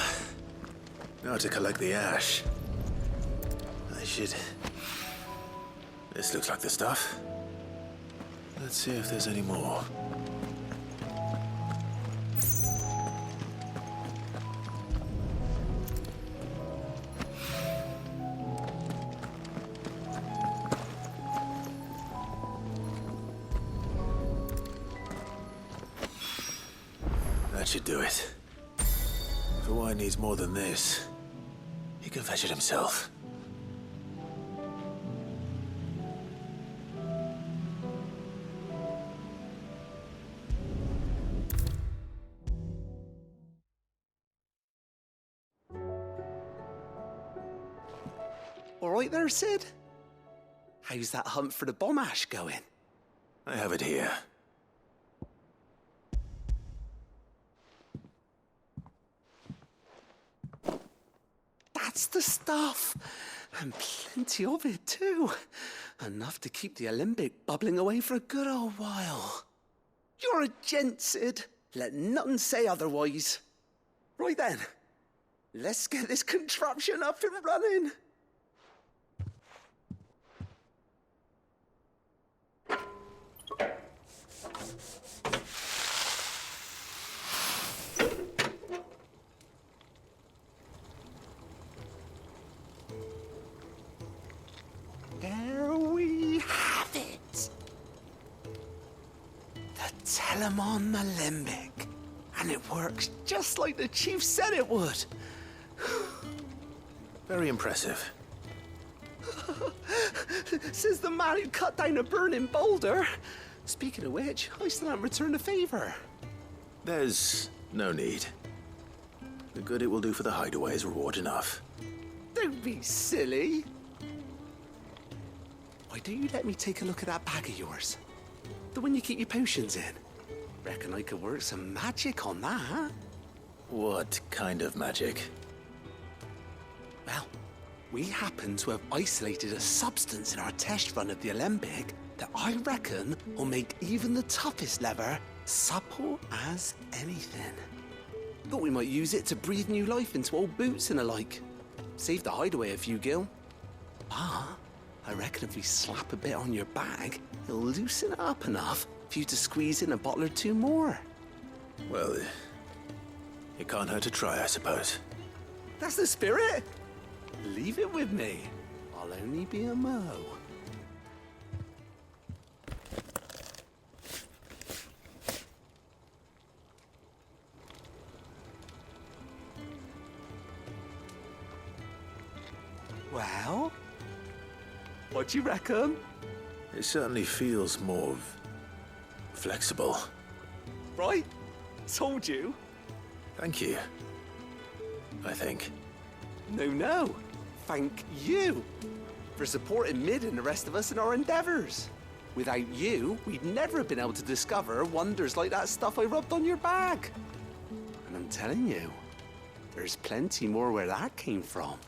Now to collect the ash. I should... This looks like the stuff. Let's see if there's any more. That should do it. If a wine needs more than this, he can fetch it himself. All right there, Sid? How's that hunt for the bomb ash going? I have it here. That's the stuff. And plenty of it, too. Enough to keep the alembic bubbling away for a good old while. You're a gent, Sid. Let nothing say otherwise. Right then, let's get this contraption up and running. There we have it. The Telemon Alembic. And it works just like the chief said it would. Very impressive. Says the man who cut down a burning boulder. Speaking of which, I still haven't returned the favor. There's no need. The good it will do for the hideaway is reward enough. Don't be silly. Why don't you let me take a look at that bag of yours? The one you keep your potions in. Reckon I could work some magic on that, huh? What kind of magic? Well, we happen to have isolated a substance in our test run of the alembic that I reckon will make even the toughest leather supple as anything. Thought we might use it to breathe new life into old boots and the like. Save the hideaway a few gil. But I reckon if we slap a bit on your bag, it'll loosen it up enough for you to squeeze in a bottle or two more. Well, it can't hurt to try, I suppose. That's the spirit. Leave it with me. I'll only be a mo. Well, what do you reckon? It certainly feels more flexible. Right? Told you. Thank you. I think. No. Thank you for supporting Mid and the rest of us in our endeavors. Without you, we'd never have been able to discover wonders like that stuff I rubbed on your bag. And I'm telling you, there's plenty more where that came from.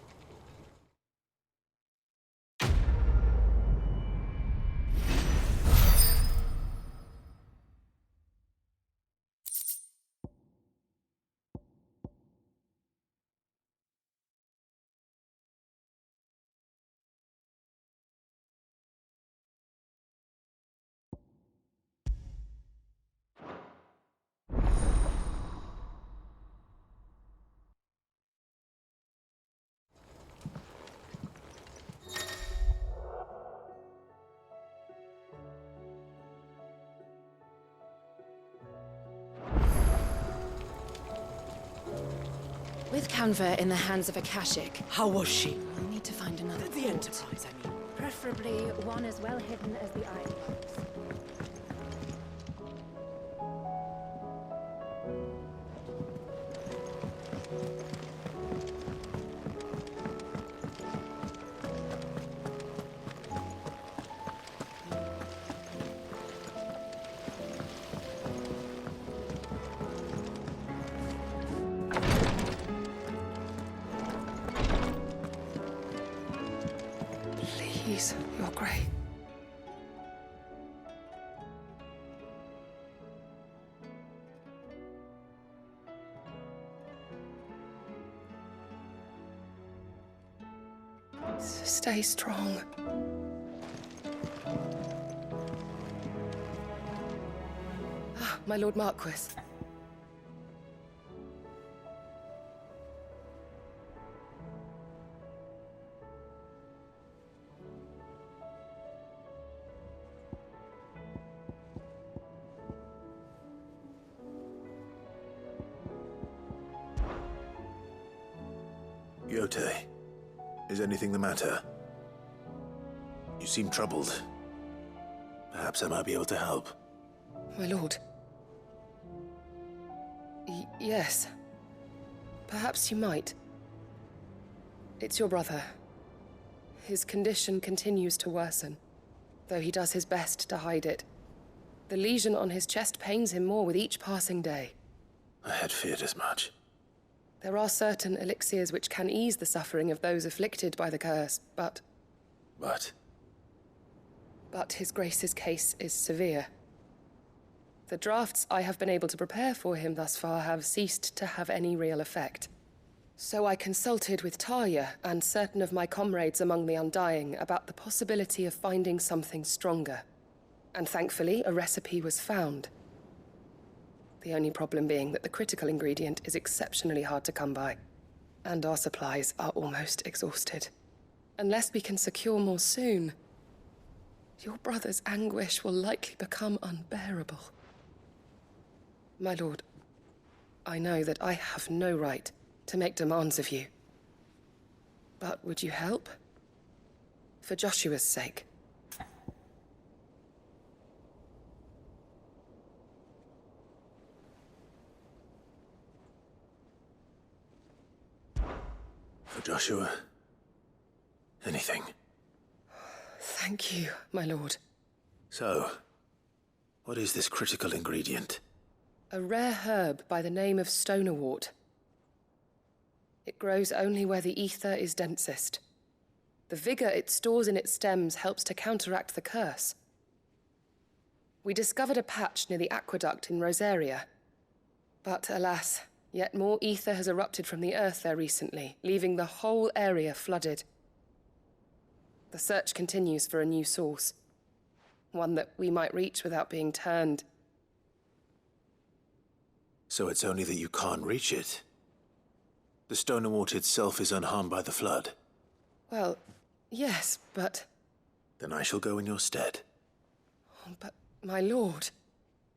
With Canva in the hands of Akashic. How was she? We'll need to find another The Enterprise, I mean. Preferably one as well hidden as the Iron Box. Please, you're great. Stay strong. Ah, my Lord Marquis. Yote, is anything the matter? You seem troubled. Perhaps I might be able to help. My lord. Yes. Perhaps you might. It's your brother. His condition continues to worsen, though he does his best to hide it. The lesion on his chest pains him more with each passing day. I had feared as much. There are certain elixirs which can ease the suffering of those afflicted by the curse, but... But His Grace's case is severe. The drafts I have been able to prepare for him thus far have ceased to have any real effect. So I consulted with Talia and certain of my comrades among the Undying about the possibility of finding something stronger. And thankfully, a recipe was found. The only problem being that the critical ingredient is exceptionally hard to come by, and our supplies are almost exhausted. Unless we can secure more soon, your brother's anguish will likely become unbearable. My lord, I know that I have no right to make demands of you. But would you help? For Joshua's sake. For Joshua, anything. Thank you, my lord. So, what is this critical ingredient? A rare herb by the name of stonerwort. It grows only where the ether is densest. The vigor it stores in its stems helps to counteract the curse. We discovered a patch near the aqueduct in Rosaria. But alas, yet more ether has erupted from the earth there recently, leaving the whole area flooded. The search continues for a new source. One that we might reach without being turned. So it's only that you can't reach it? The Stonerwort itself is unharmed by the flood? Well, yes, but... Then I shall go in your stead. But, my lord...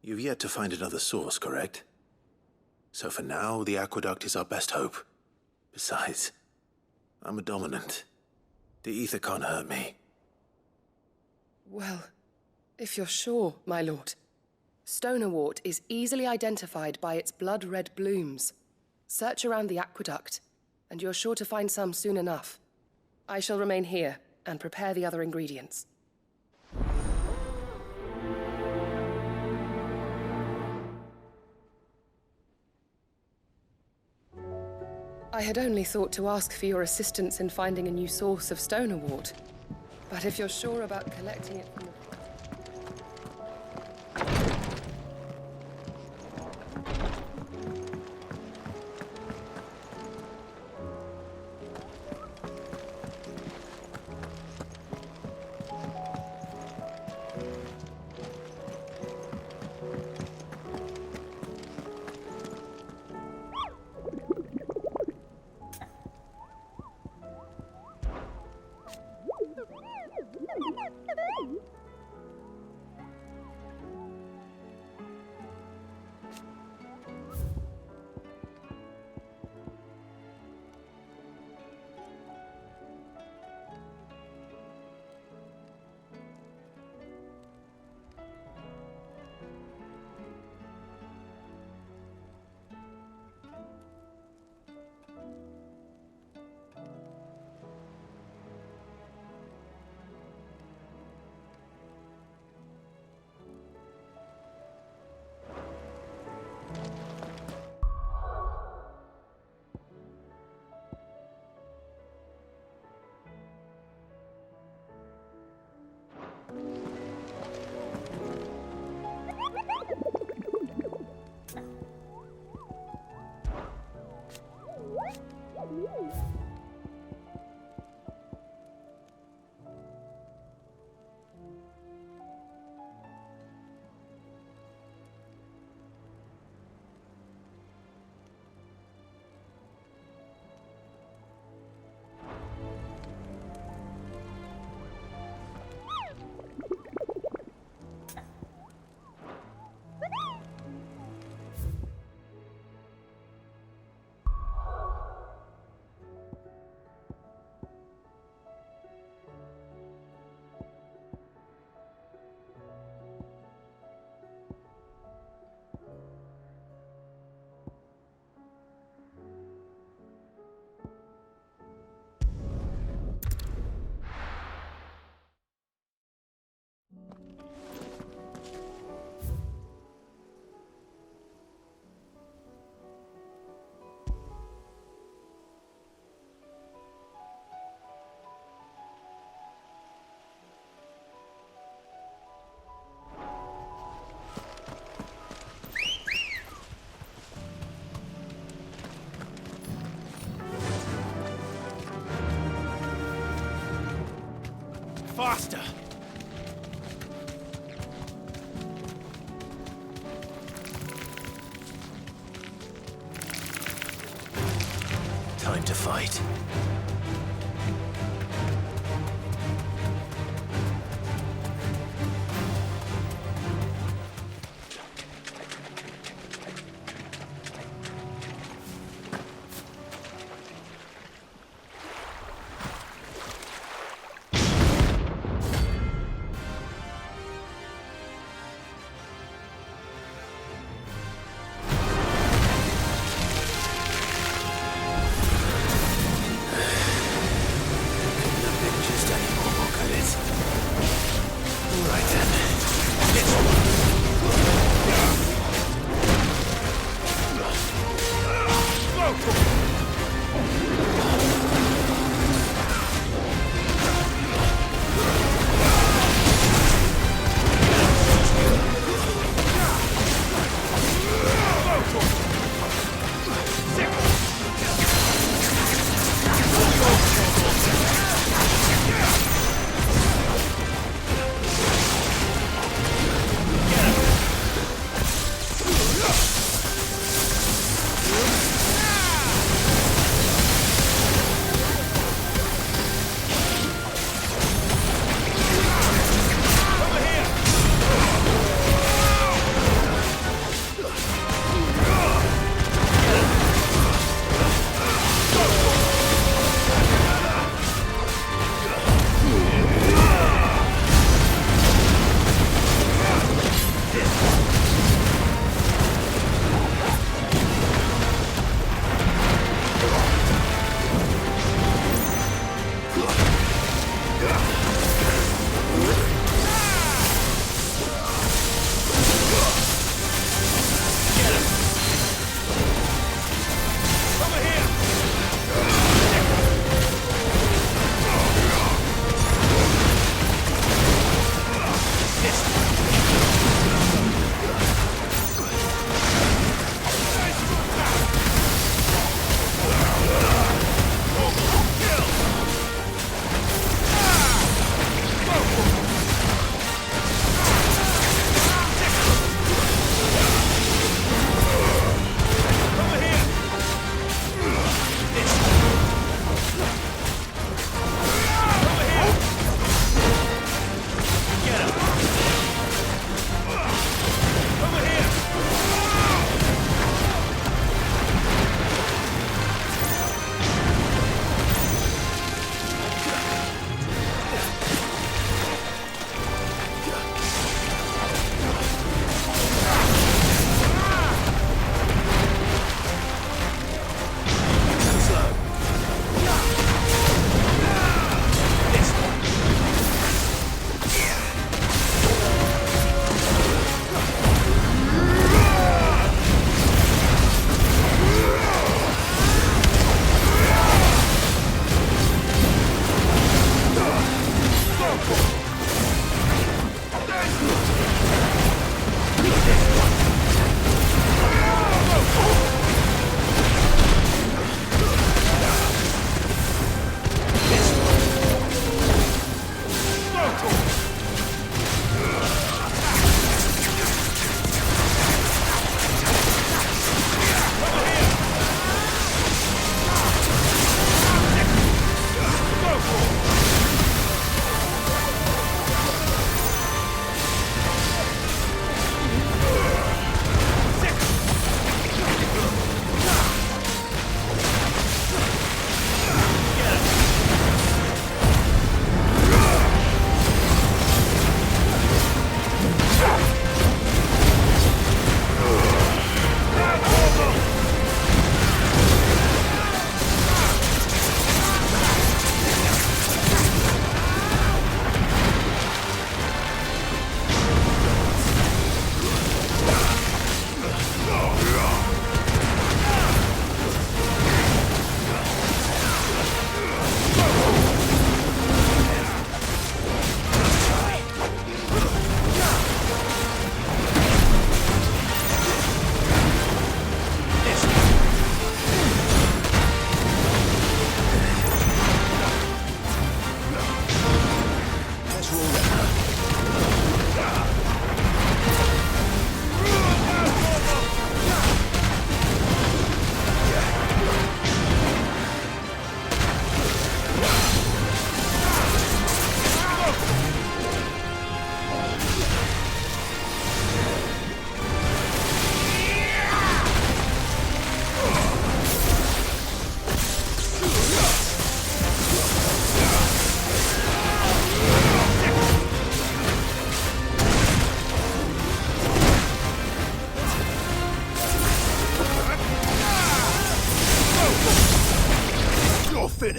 You've yet to find another source, correct? So for now, the aqueduct is our best hope. Besides, I'm a dominant. The ether can't hurt me. Well, if you're sure, my lord. Stonerwort is easily identified by its blood-red blooms. Search around the aqueduct, and you're sure to find some soon enough. I shall remain here and prepare the other ingredients. I had only thought to ask for your assistance in finding a new source of stonerwort. But if you're sure about collecting it from the... to fight.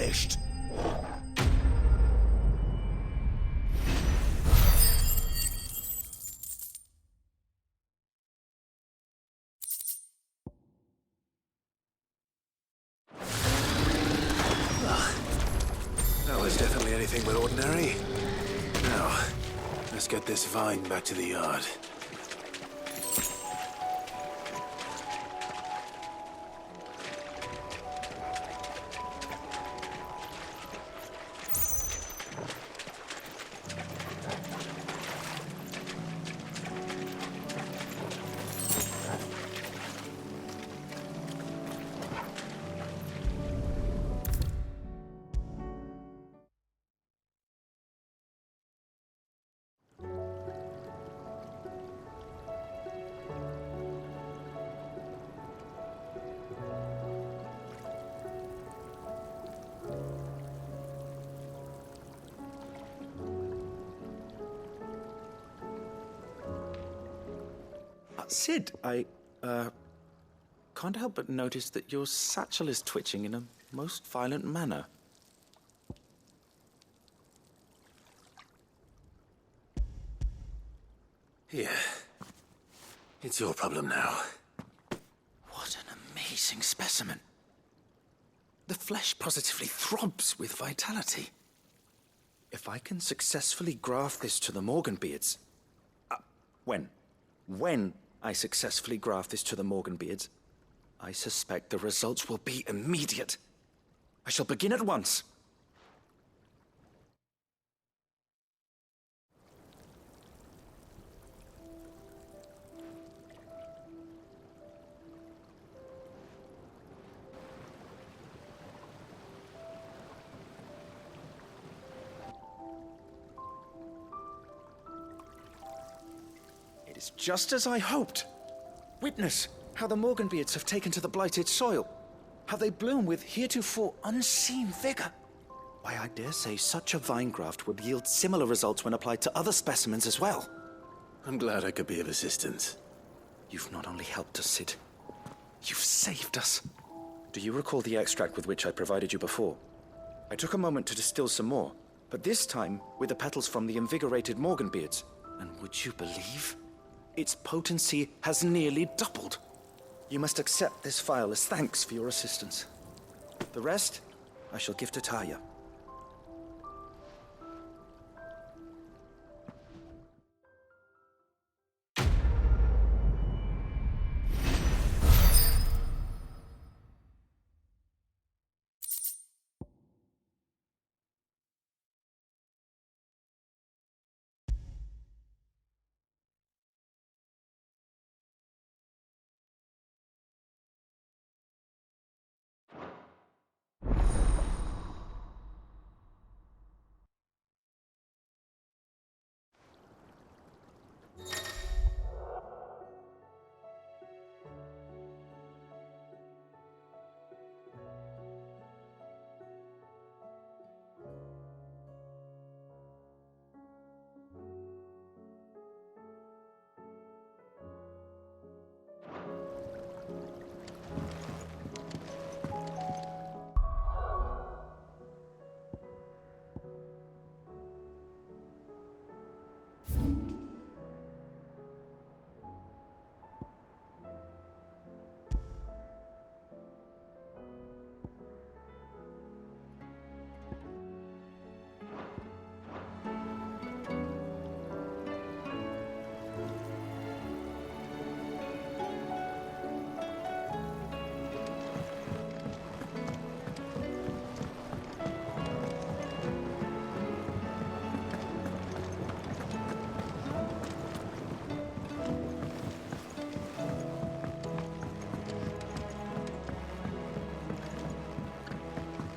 test. That was definitely anything but ordinary. Now, let's get this vine back to the yard. Sid, I can't help but notice that your satchel is twitching in a most violent manner. Here. It's your problem now. What an amazing specimen. The flesh positively throbs with vitality. If I can successfully graft this to the Morganbeards... When I successfully graft this to the Morganbeards, I suspect the results will be immediate. I shall begin at once. It's just as I hoped. Witness how the Morganbeards have taken to the blighted soil. How they bloom with heretofore unseen vigor. Why, I dare say such a vine graft would yield similar results when applied to other specimens as well. I'm glad I could be of assistance. You've not only helped us, Sid, you've saved us. Do you recall the extract with which I provided you before? I took a moment to distill some more, but this time with the petals from the invigorated Morganbeards. And would you believe? Its potency has nearly doubled. You must accept this vial as thanks for your assistance. The rest, I shall give to Taya.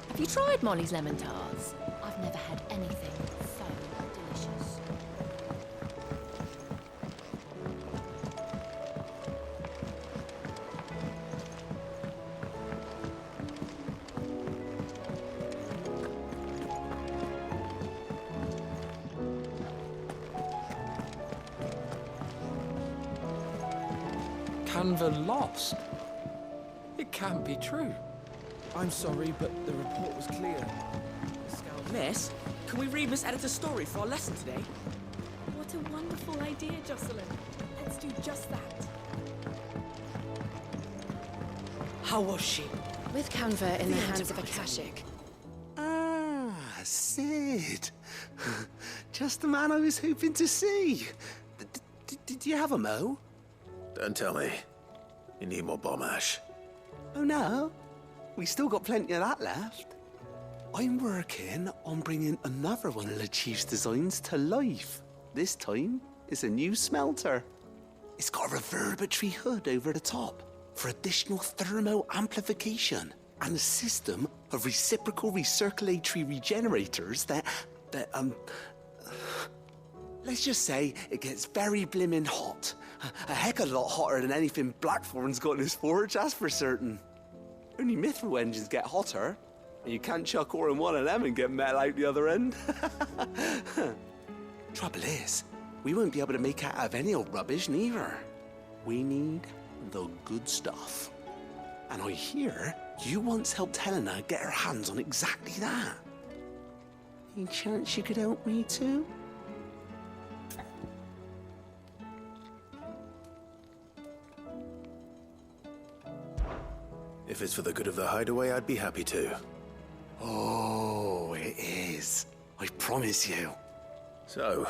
Have you tried Molly's lemon tarts? I've never had anything so delicious. Canva lost? It can't be true. I'm sorry, but the report was clear. Miss, can we read Miss Editor's story for our lesson today? What a wonderful idea, Jocelyn. Let's do just that. How was she? With Canva in the hands of Akashic. Ah, Sid. Just the man I was hoping to see. Did you have a mo? Don't tell me. You need more bomb ash. Oh no, we still got plenty of that left. I'm working on bringing another one of the Chief's designs to life. This time, it's a new smelter. It's got a reverberatory hood over the top for additional thermo amplification and a system of reciprocal recirculatory regenerators that let's just say it gets very blimmin' hot. A heck of a lot hotter than anything Blackthorn's got in his forge, that's for certain. Only mithril engines get hotter, and you can't chuck ore in one of them and get metal out the other end. Trouble is, we won't be able to make out of any old rubbish neither. We need the good stuff. And I hear you once helped Helena get her hands on exactly that. Any chance you could help me too? If it's for the good of the hideaway, I'd be happy to. Oh, it is. I promise you. So,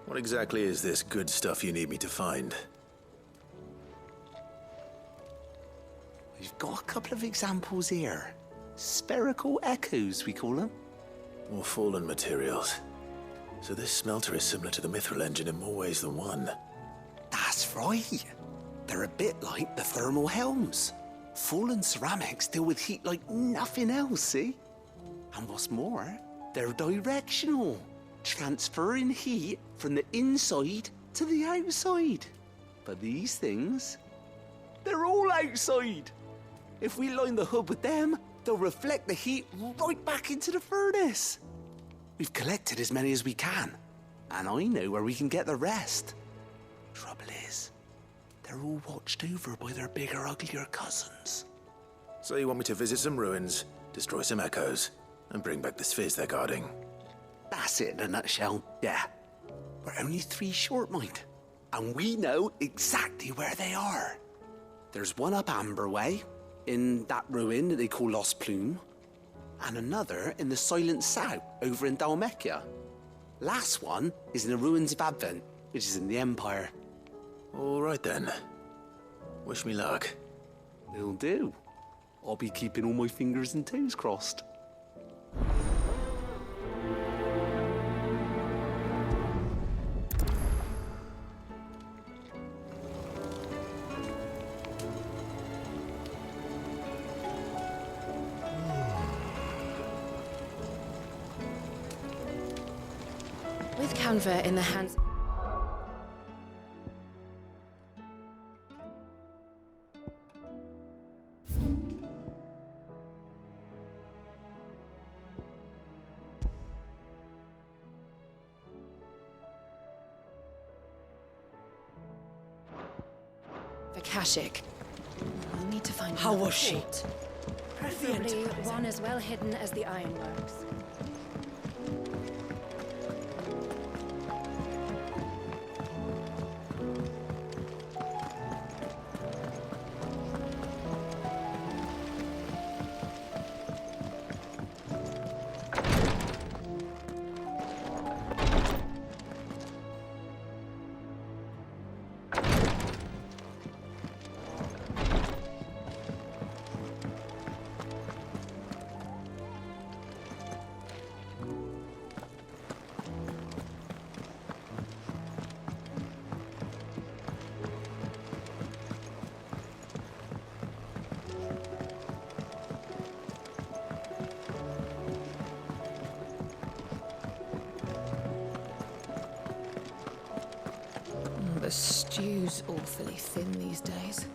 what exactly is this good stuff you need me to find? We've got a couple of examples here. Spherical echoes, we call them. More fallen materials. So this smelter is similar to the mithril engine in more ways than one. That's right. They're a bit like the thermal helms. Fallen ceramics deal with heat like nothing else, see? And what's more, they're directional, transferring heat from the inside to the outside. But these things, they're all outside. If we line the hood with them, they'll reflect the heat right back into the furnace. We've collected as many as we can, and I know where we can get the rest. Trouble is, they're all watched over by their bigger, uglier cousins. So you want me to visit some ruins, destroy some echoes, and bring back the spheres they're guarding? That's it in a nutshell, yeah. We're only 3 short, mind, and we know exactly where they are. There's one up Amber Way, in that ruin that they call Lost Plume, and another in the Silent South, over in Dalmekia. Last one is in the ruins of Advent, which is in the Empire. All right then. Wish me luck. Will do. I'll be keeping all my fingers and toes crossed. With Canva in the hands... Akashic. We'll need to find... How was she? Preferably one as well hidden as the ironworks. The stew's awfully thin these days.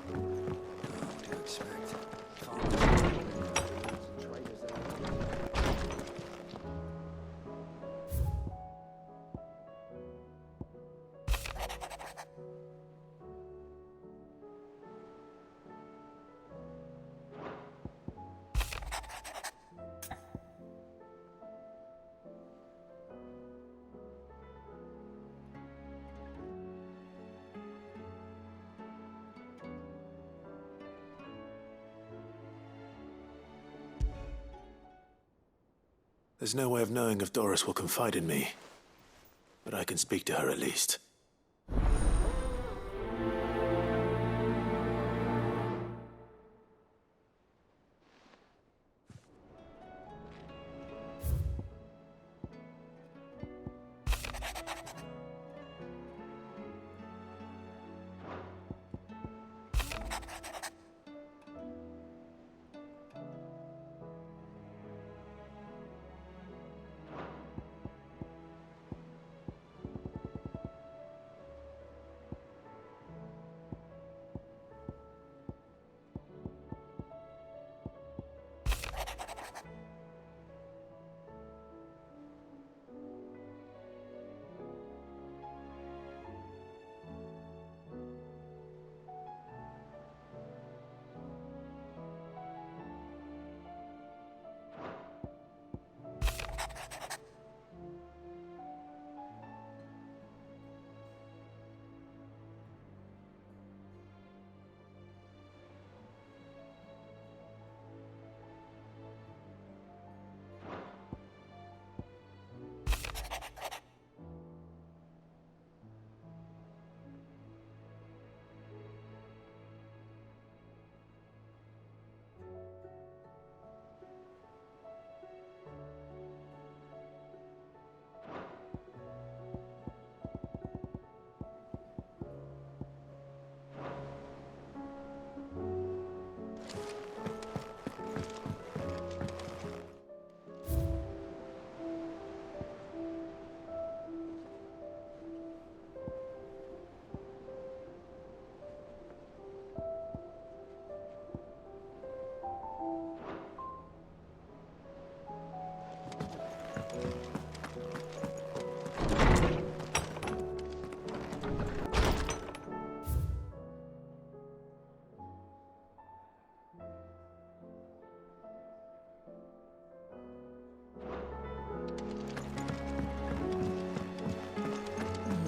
There's no way of knowing if Doris will confide in me, but I can speak to her at least.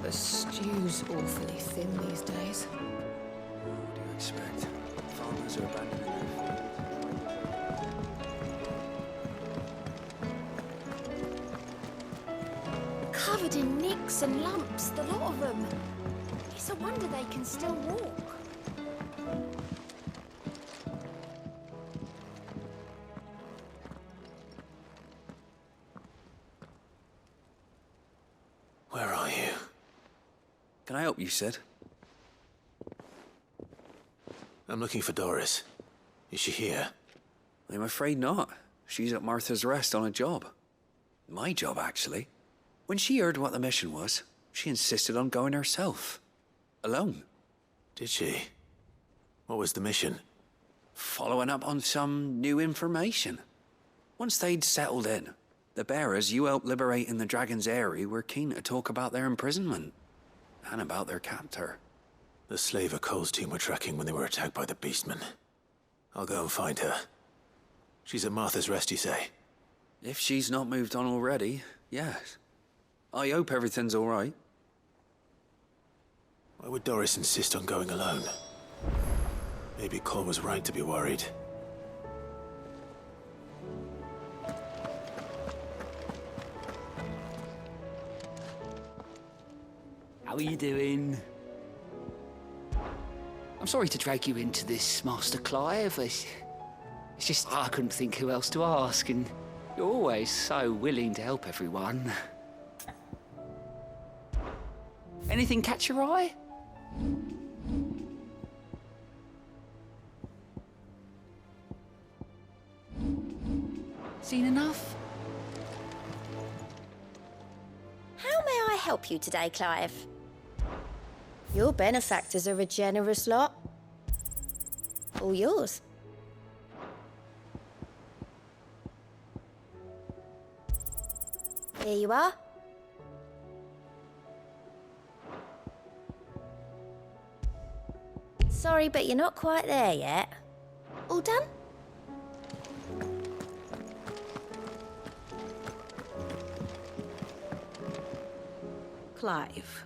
The stew's awfully thin these days. What do you expect? Farmers are abandoning their fields. Covered in nicks and lumps, the lot of them. It's a wonder they can still walk. Where are you? Can I help you, Sid? I'm looking for Doris. Is she here? I'm afraid not. She's at Martha's Rest on a job. My job, actually. When she heard what the mission was, she insisted on going herself. Alone. Did she? What was the mission? Following up on some new information. Once they'd settled in, the bearers you helped liberate in the Dragon's Eyrie were keen to talk about their imprisonment. And about their captor. The slaver Cole's team were tracking when they were attacked by the Beastmen. I'll go and find her. She's at Martha's Rest, you say? If she's not moved on already, yes. I hope everything's all right. Why would Doris insist on going alone? Maybe Cole was right to be worried. How are you doing? I'm sorry to drag you into this, Master Clive. It's just I couldn't think who else to ask, and you're always so willing to help everyone. Anything catch your eye? Seen enough? How may I help you today, Clive? Your benefactors are a generous lot. All yours. Here you are. Sorry, but you're not quite there yet. All done? Clive.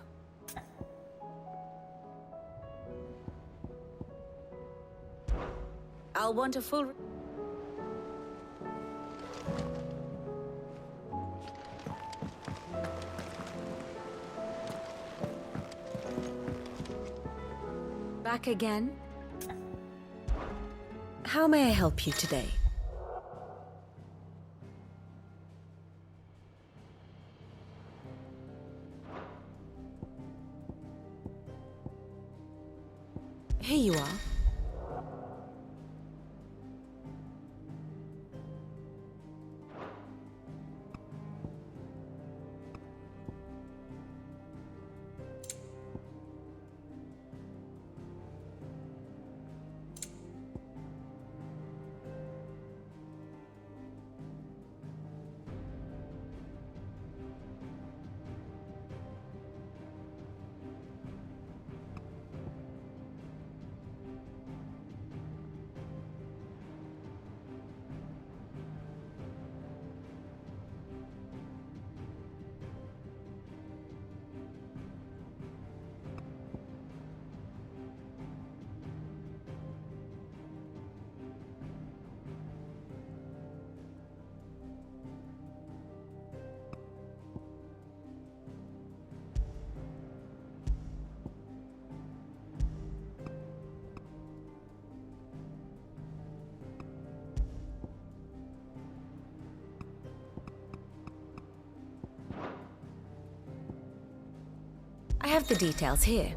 I'll want a full... Back again? How may I help you today? Here you are. I have the details here.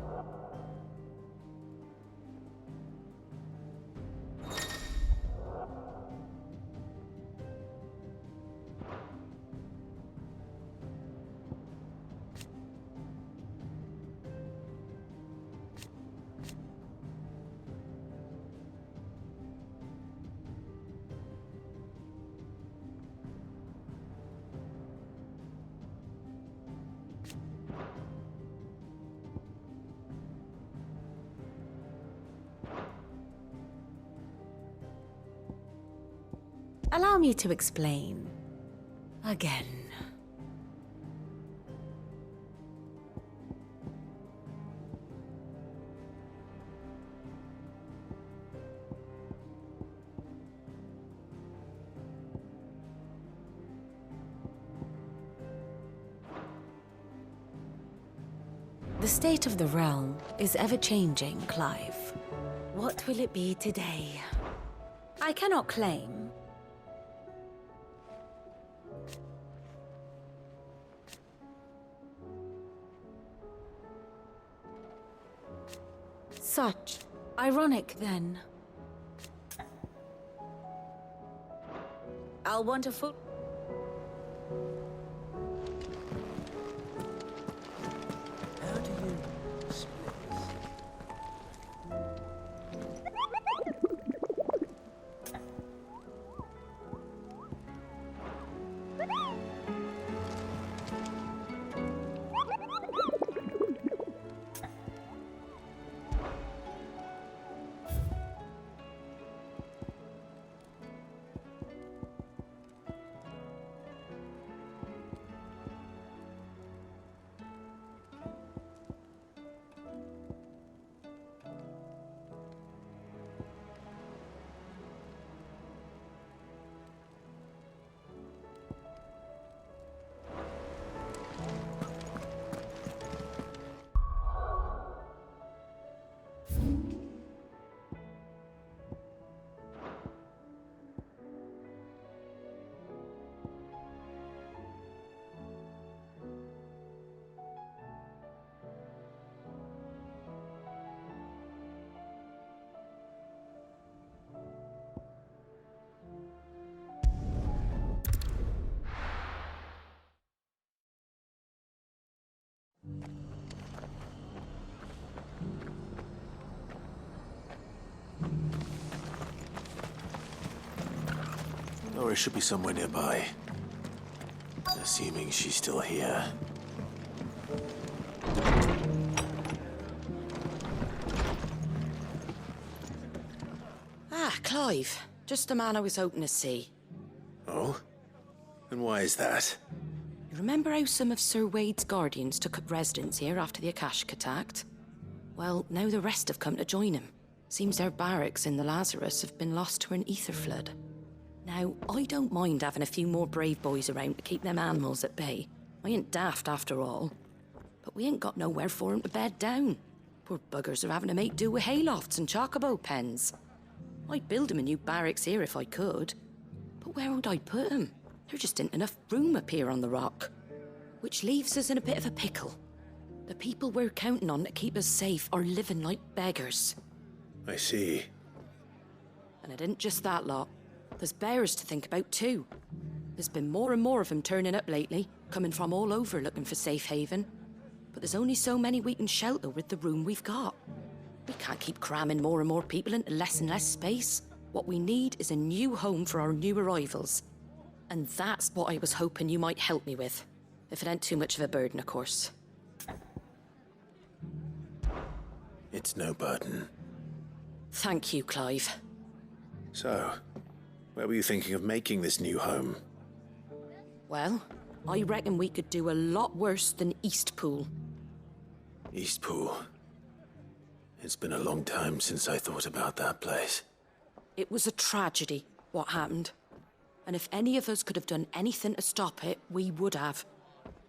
Allow me to explain. Again. The state of the realm is ever-changing, Clive. What will it be today? I cannot claim. Such ironic, then. I'll want a full... How do you split this? Or it should be somewhere nearby. Assuming she's still here. Ah, Clive. Just the man I was hoping to see. Oh? And why is that? You remember how some of Sir Wade's guardians took up residence here after the Akashic attacked? Well, now the rest have come to join him. Seems their barracks in the Lazarus have been lost to an ether flood. Now, I don't mind having a few more brave boys around to keep them animals at bay. I ain't daft after all. But we ain't got nowhere for 'em to bed down. Poor buggers are having to make do with haylofts and chocobo pens. I'd build 'em a new barracks here if I could. But where would I put 'em? There just ain't enough room up here on the rock. Which leaves us in a bit of a pickle. The people we're counting on to keep us safe are living like beggars. I see. And it ain't just that lot. There's bears to think about too. There's been more and more of them turning up lately, coming from all over looking for safe haven. But there's only so many we can shelter with the room we've got. We can't keep cramming more and more people into less and less space. What we need is a new home for our new arrivals. And that's what I was hoping you might help me with. If it ain't too much of a burden, of course. It's no burden. Thank you, Clive. So, where were you thinking of making this new home? Well, I reckon we could do a lot worse than Eastpool. Eastpool. It's been a long time since I thought about that place. It was a tragedy, what happened. And if any of us could have done anything to stop it, we would have.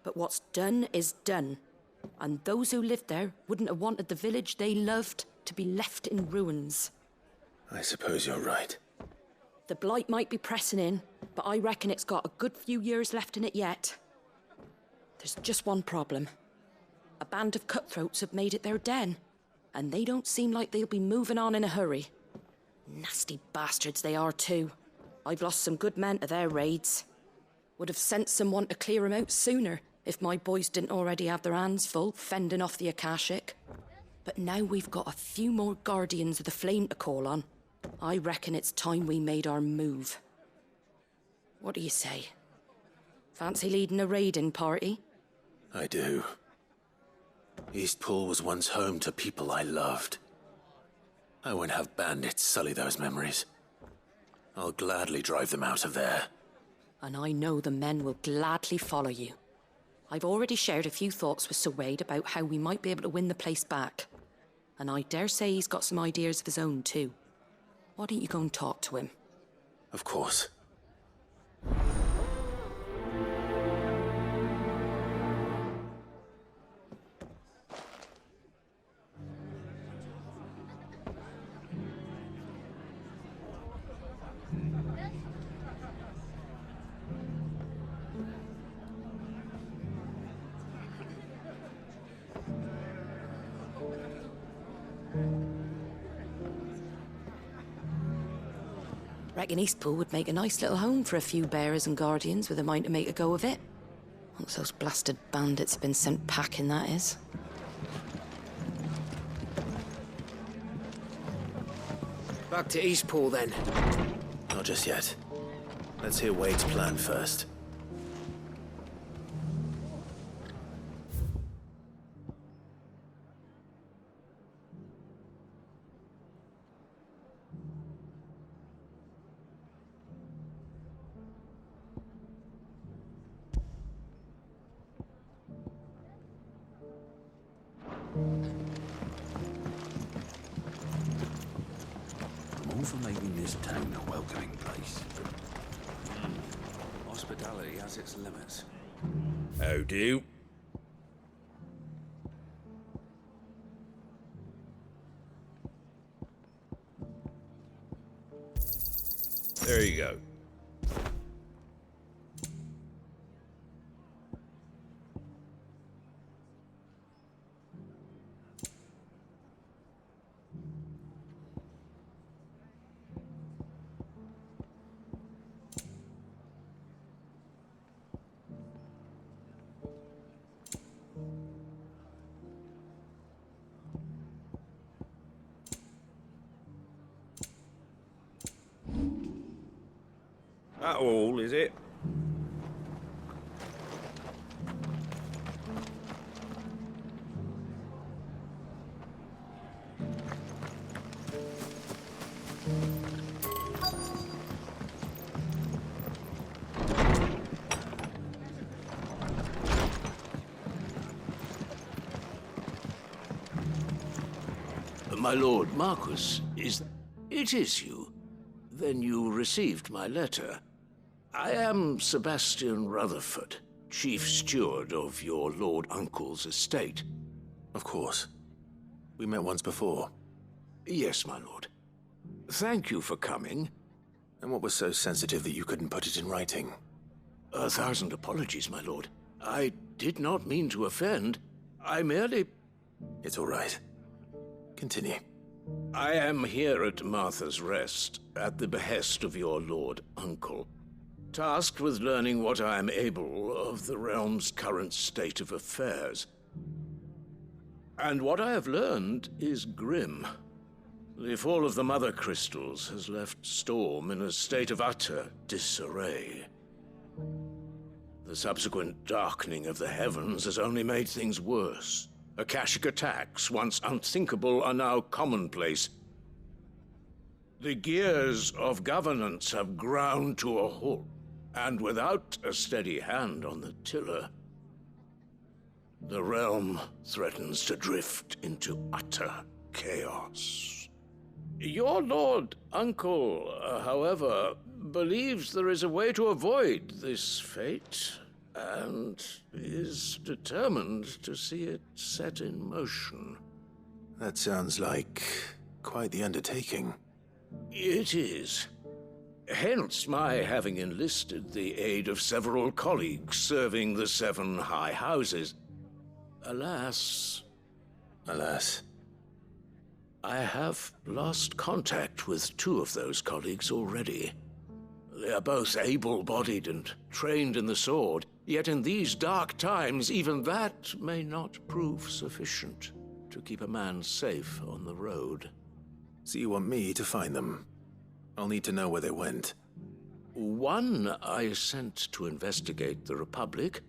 But what's done is done. And those who lived there wouldn't have wanted the village they loved to be left in ruins. I suppose you're right. The blight might be pressing in, but I reckon it's got a good few years left in it yet. There's just one problem. A band of cutthroats have made it their den, and they don't seem like they'll be moving on in a hurry. Nasty bastards they are too. I've lost some good men to their raids. Would have sent someone to clear 'em out sooner if my boys didn't already have their hands full fending off the Akashic. But now we've got a few more Guardians of the Flame to call on. I reckon it's time we made our move. What do you say? Fancy leading a raiding party? I do. Eastpool was once home to people I loved. I won't have bandits sully those memories. I'll gladly drive them out of there. And I know the men will gladly follow you. I've already shared a few thoughts with Sir Wade about how we might be able to win the place back. And I dare say he's got some ideas of his own too. Why don't you go and talk to him? Of course. Reckon Eastpool would make a nice little home for a few bearers and guardians with a mind to make a go of it. Once those blasted bandits have been sent packing, that is. Back to Eastpool, then. Not just yet. Let's hear Wade's plan first. I'm all for making this town a welcoming place. Hospitality has its limits. How do? There you go. That all, is it? My lord Marquis, it is you? Then you received my letter. I am Sebastian Rutherford, chief steward of your lord uncle's estate. Of course. We met once before. Yes, my lord. Thank you for coming. And what was so sensitive that you couldn't put it in writing? 1,000 apologies, my lord. I did not mean to offend. I merely... It's all right. Continue. I am here at Martha's Rest, at the behest of your lord uncle, tasked with learning what I am able of the realm's current state of affairs. And what I have learned is grim. The fall of the Mother Crystals has left Storm in a state of utter disarray. The subsequent darkening of the heavens has only made things worse. Akashic attacks, once unthinkable, are now commonplace. The gears of governance have ground to a halt, and without a steady hand on the tiller, the realm threatens to drift into utter chaos. Your lord uncle, however, believes there is a way to avoid this fate, and is determined to see it set in motion. That sounds like quite the undertaking. It is. Hence my having enlisted the aid of several colleagues serving the 7 high houses. Alas, I have lost contact with 2 of those colleagues already. They are both able-bodied and trained in the sword, yet in these dark times, even that may not prove sufficient to keep a man safe on the road. So you want me to find them? I'll need to know where they went. One I sent to investigate the Republic,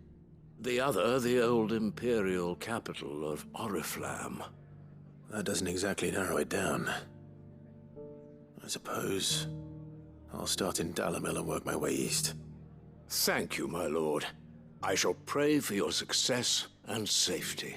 the other the old Imperial capital of Oriflamme. That doesn't exactly narrow it down. I suppose I'll start in Dalamil and work my way east. Thank you, my lord. I shall pray for your success and safety.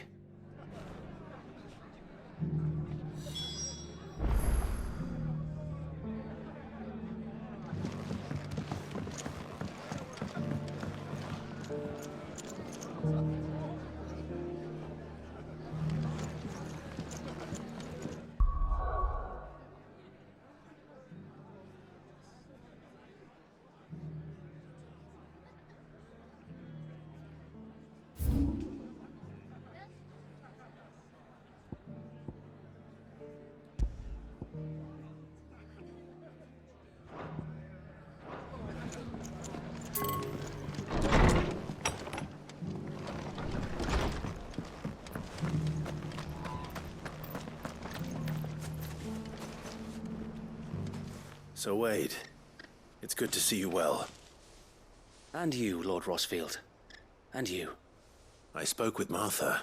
So Wade, it's good to see you well. And you, Lord Rosfield. And you. I spoke with Martha.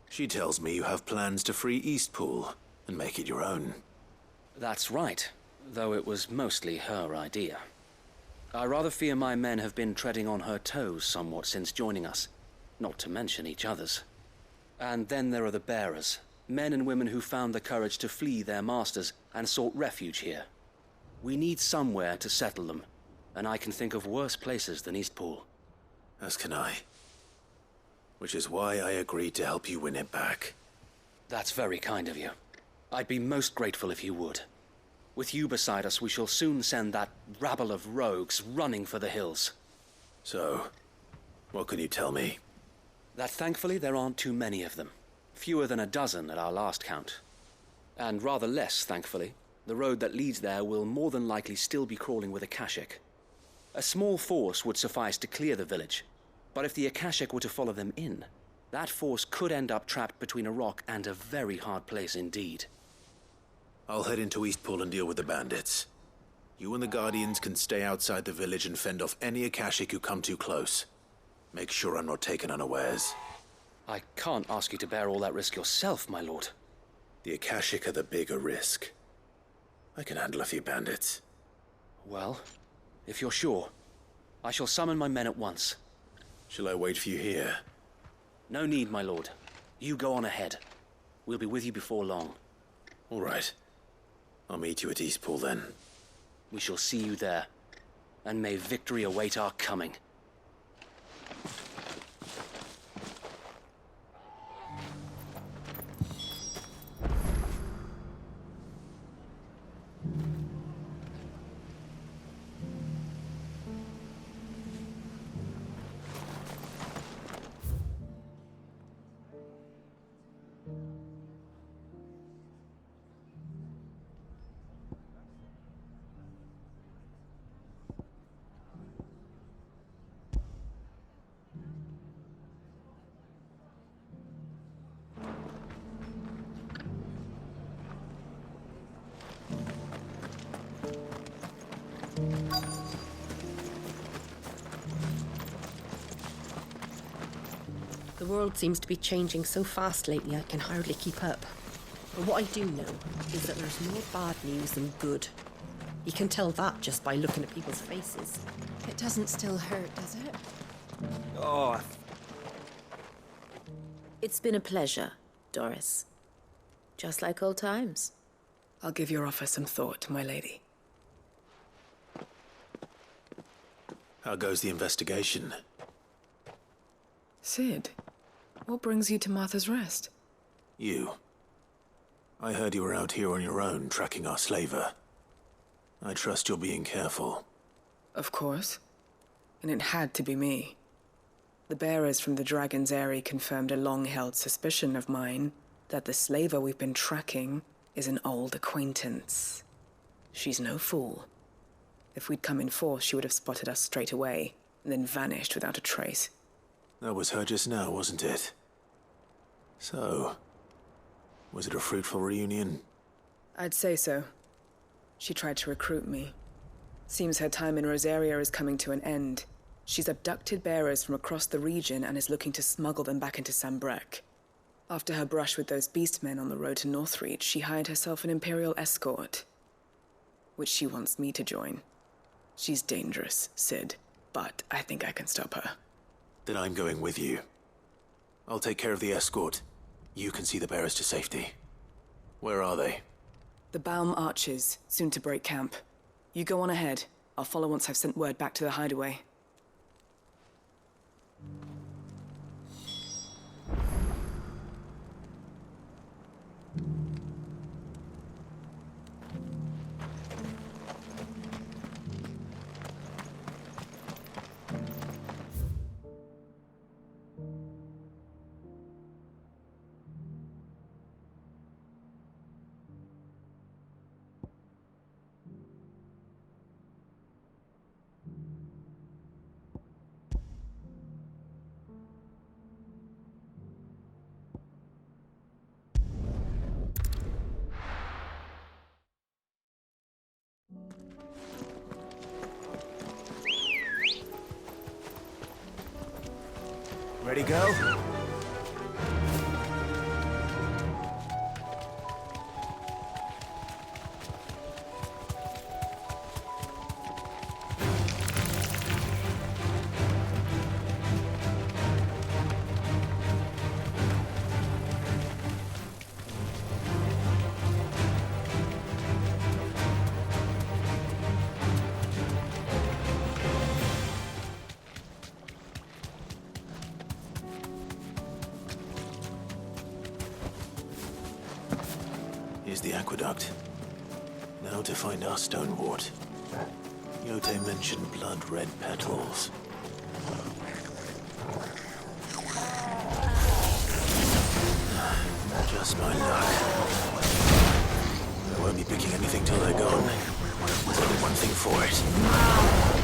She tells me you have plans to free Eastpool and make it your own. That's right, though it was mostly her idea. I rather fear my men have been treading on her toes somewhat since joining us, not to mention each other's. And then there are the bearers, men and women who found the courage to flee their masters and sought refuge here. We need somewhere to settle them, and I can think of worse places than Eastpool. As can I. Which is why I agreed to help you win it back. That's very kind of you. I'd be most grateful if you would. With you beside us, we shall soon send that rabble of rogues running for the hills. So, what can you tell me? That thankfully there aren't too many of them. Fewer than a dozen at our last count. And rather less, thankfully. The road that leads there will more than likely still be crawling with Akashic. A small force would suffice to clear the village, but if the Akashic were to follow them in, that force could end up trapped between a rock and a very hard place indeed. I'll head into Eastpool and deal with the bandits. You and the Guardians can stay outside the village and fend off any Akashic who come too close. Make sure I'm not taken unawares. I can't ask you to bear all that risk yourself, my lord. The Akashic are the bigger risk. I can handle a few bandits. Well, if you're sure, I shall summon my men at once. Shall I wait for you here? No need, my lord. You go on ahead. We'll be with you before long. All right. I'll meet you at Eastpool then. We shall see you there. And may victory await our coming. The world seems to be changing so fast lately I can hardly keep up. But what I do know is that there's more bad news than good. You can tell that just by looking at people's faces. It doesn't still hurt, does it? Oh, It's been a pleasure, Doris. Just like old times. I'll give your offer some thought, my lady. How goes the investigation? Sid, what brings you to Martha's Rest? You. I heard you were out here on your own, tracking our slaver. I trust you're being careful. Of course. And it had to be me. The bearers from the Dragon's Eyrie confirmed a long-held suspicion of mine that the slaver we've been tracking is an old acquaintance. She's no fool. If we'd come in force, she would have spotted us straight away, and then vanished without a trace. That was her just now, wasn't it? So, was it a fruitful reunion? I'd say so. She tried to recruit me. Seems her time in Rosaria is coming to an end. She's abducted bearers from across the region and is looking to smuggle them back into Sambrek. After her brush with those beastmen on the road to Northreach, she hired herself an Imperial escort, which she wants me to join. She's dangerous, Sid, but I think I can stop her. Then I'm going with you. I'll take care of the escort. You can see the bearers to safety. Where are they? The Baum Archers, soon to break camp. You go on ahead. I'll follow once I've sent word back to the hideaway. Ready, go? Here's the aqueduct. Now to find our stonewort. Yote mentioned blood-red petals. Just my luck. I won't be picking anything till they're gone. There's only one thing for it.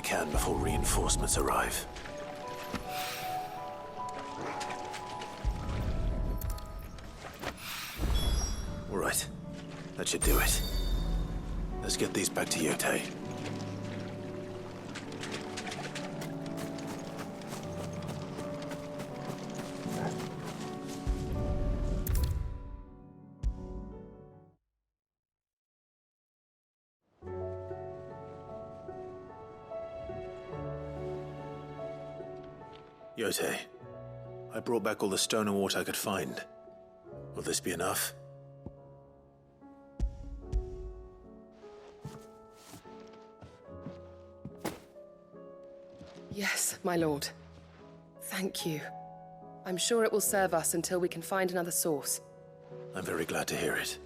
can before reinforcements arrive. All right. That should do it. Let's get these back to Yotei. Yotei, I brought back all the stone and water I could find. Will this be enough? Yes, my lord. Thank you. I'm sure it will serve us until we can find another source. I'm very glad to hear it.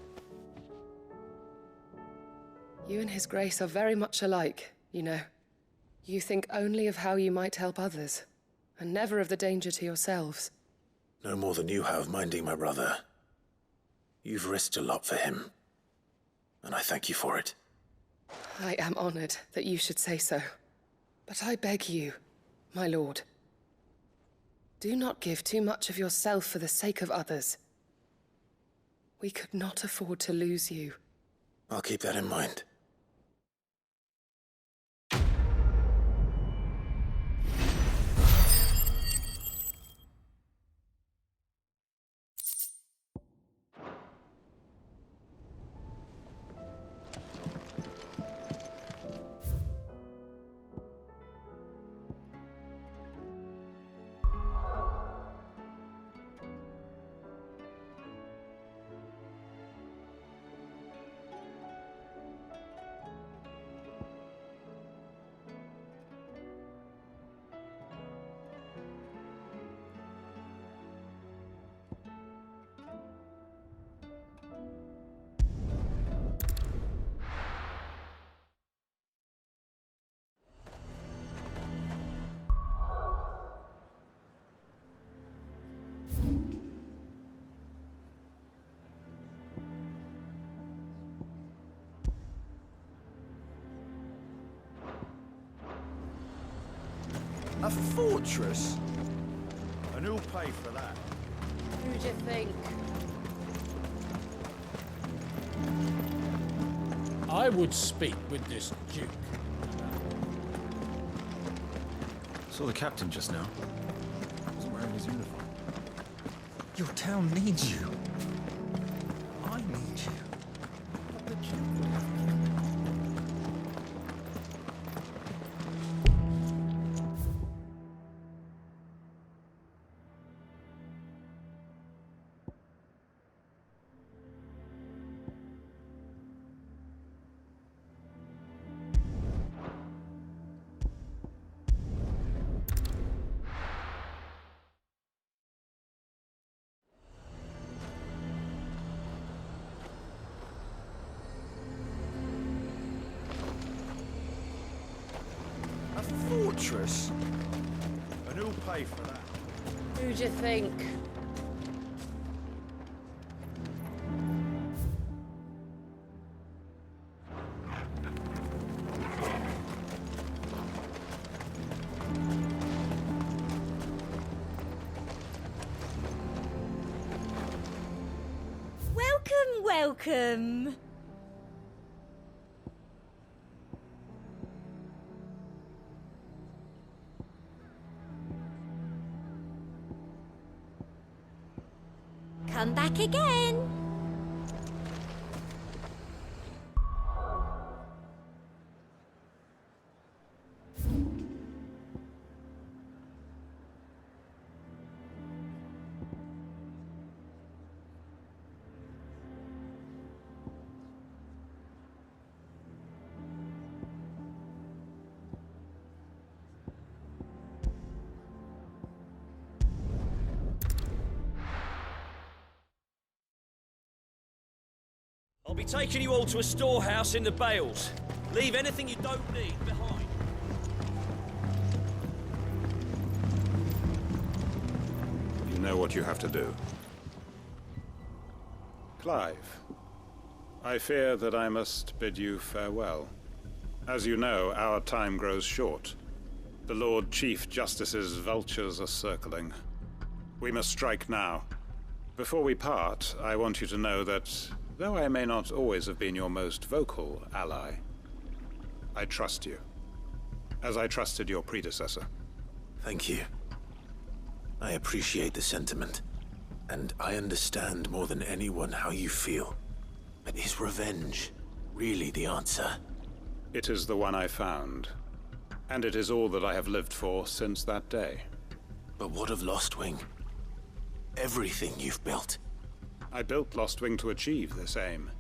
You and His Grace are very much alike, you know. You think only of how you might help others, and never of the danger to yourselves. No more than you have minding my brother. You've risked a lot for him, and I thank you for it. I am honored that you should say so. But I beg you, my lord, do not give too much of yourself for the sake of others. We could not afford to lose you. I'll keep that in mind. A fortress? And who'll pay for that? Who do you think? I would speak with this Duke. Saw the captain just now. Wasn't wearing his uniform. Your town needs you. I need you. But the Duke would have me. Fortress? And who'll pay for that? Who do you think? Welcome, welcome. Come back again. I'll be taking you all to a storehouse in the Bales. Leave anything you don't need behind. You know what you have to do. Clive, I fear that I must bid you farewell. As you know, our time grows short. The Lord Chief Justice's vultures are circling. We must strike now. Before we part, I want you to know that, though I may not always have been your most vocal ally, I trust you, as I trusted your predecessor. Thank you. I appreciate the sentiment, and I understand more than anyone how you feel. But is revenge really the answer? It is the one I found, and it is all that I have lived for since that day. But what of Lostwing? Everything you've built. I built Lostwing to achieve this aim.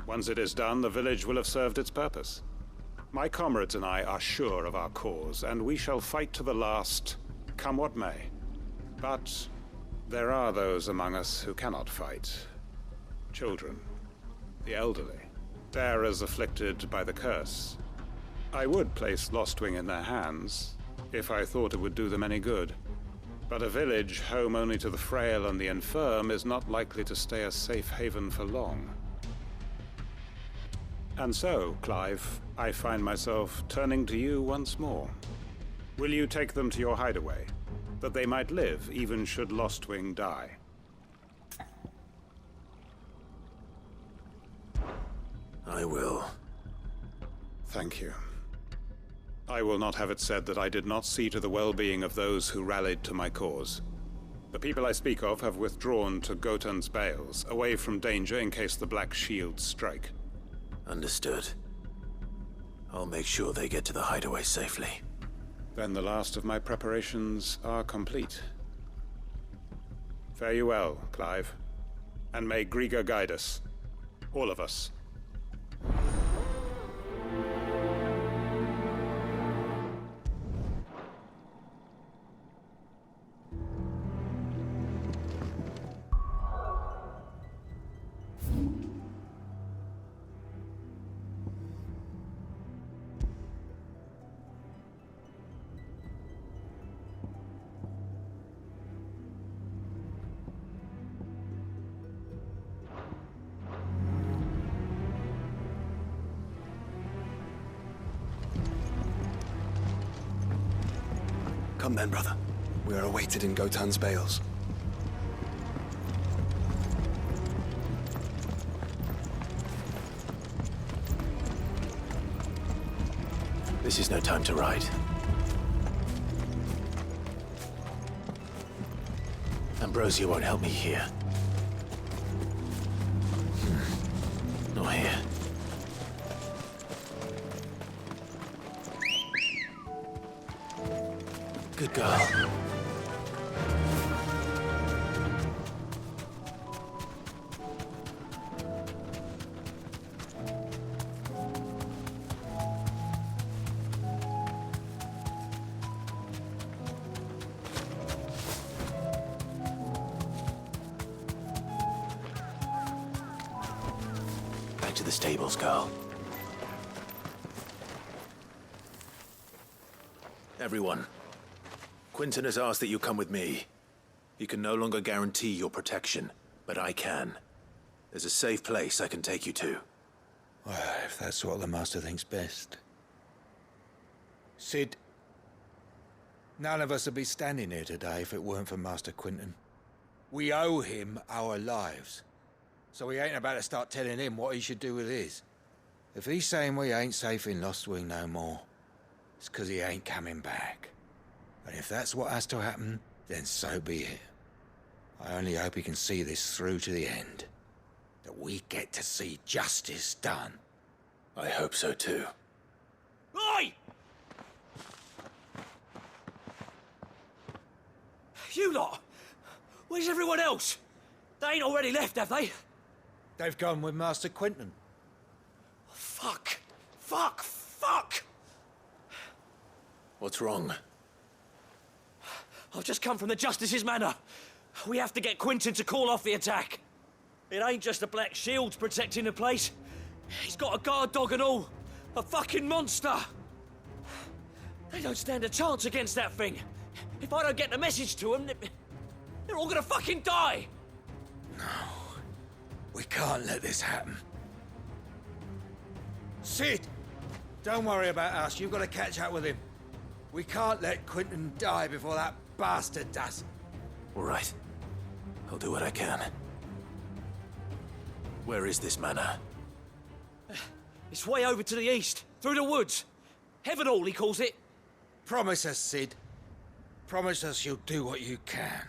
Once it is done, the village will have served its purpose. My comrades and I are sure of our cause, and we shall fight to the last, come what may. But there are those among us who cannot fight. Children, the elderly, bearers afflicted by the curse. I would place Lostwing in their hands, if I thought it would do them any good. But a village home only to the frail and the infirm is not likely to stay a safe haven for long. And so, Clive, I find myself turning to you once more. Will you take them to your hideaway, that they might live even should Lostwing die? I will. Thank you. I will not have it said that I did not see to the well-being of those who rallied to my cause. The people I speak of have withdrawn to Gotan's Bales, away from danger in case the Black Shields strike. Understood. I'll make sure they get to the hideaway safely. Then the last of my preparations are complete. Fare you well, Clive. And may Griga guide us. All of us. Come then, brother. We are awaited in Gotan's Bales. This is no time to ride. Ambrosia won't help me here. Nor here. Good girl. Back to the stables, girl. Everyone. Quinten has asked that you come with me. He can no longer guarantee your protection, but I can. There's a safe place I can take you to. Well, if that's what the Master thinks best. Sid, none of us would be standing here today if it weren't for Master Quinten. We owe him our lives. So we ain't about to start telling him what he should do with his. If he's saying we ain't safe in Lostwing no more, it's 'cause he ain't coming back. And if that's what has to happen, then so be it. I only hope he can see this through to the end. That we get to see justice done. I hope so too. Oi! You lot! Where's everyone else? They ain't already left, have they? They've gone with Master Quinten. Fuck! Fuck! Fuck! What's wrong? I've just come from the Justice's manor. We have to get Quinten to call off the attack. It ain't just the Black Shields protecting the place. He's got a guard dog and all. A fucking monster. They don't stand a chance against that thing. If I don't get the message to them, they're all gonna fucking die. No. We can't let this happen. Sid! Don't worry about us. You've got to catch up with him. We can't let Quinten die before that bastard does. All right. I'll do what I can. Where is this manor? It's way over to the east, through the woods. Heaven Hall, he calls it. Promise us, Sid. Promise us you'll do what you can.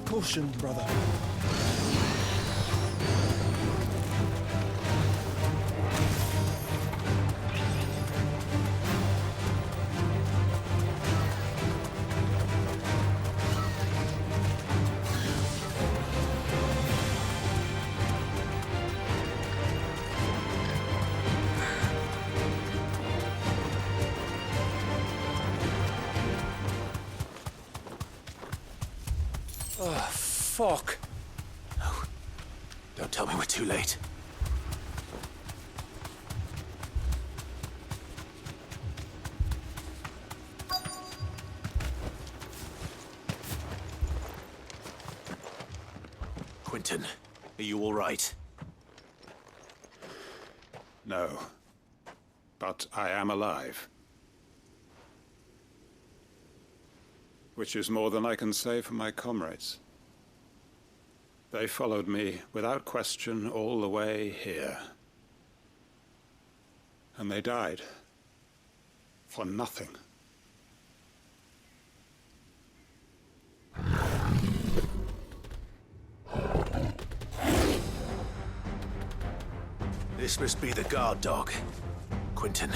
Caution, brother. Fuck. No. Don't tell me we're too late. Quinten, are you all right? No. But I am alive. Which is more than I can say for my comrades. They followed me without question all the way here. And they died. For nothing. This must be the guard dog. Quinten.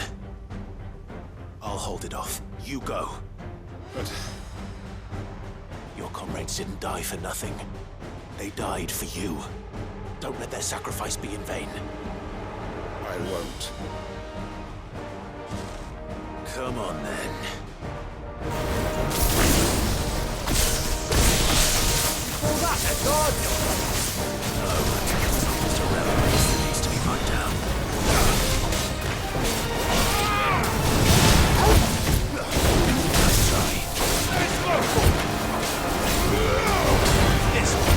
I'll hold it off. You go. But... your comrades didn't die for nothing. They died for you. Don't let their sacrifice be in vain. I won't. Come on, then. Call that a guard dog? No. Just a rebel that needs to be put down. Nice try. This one.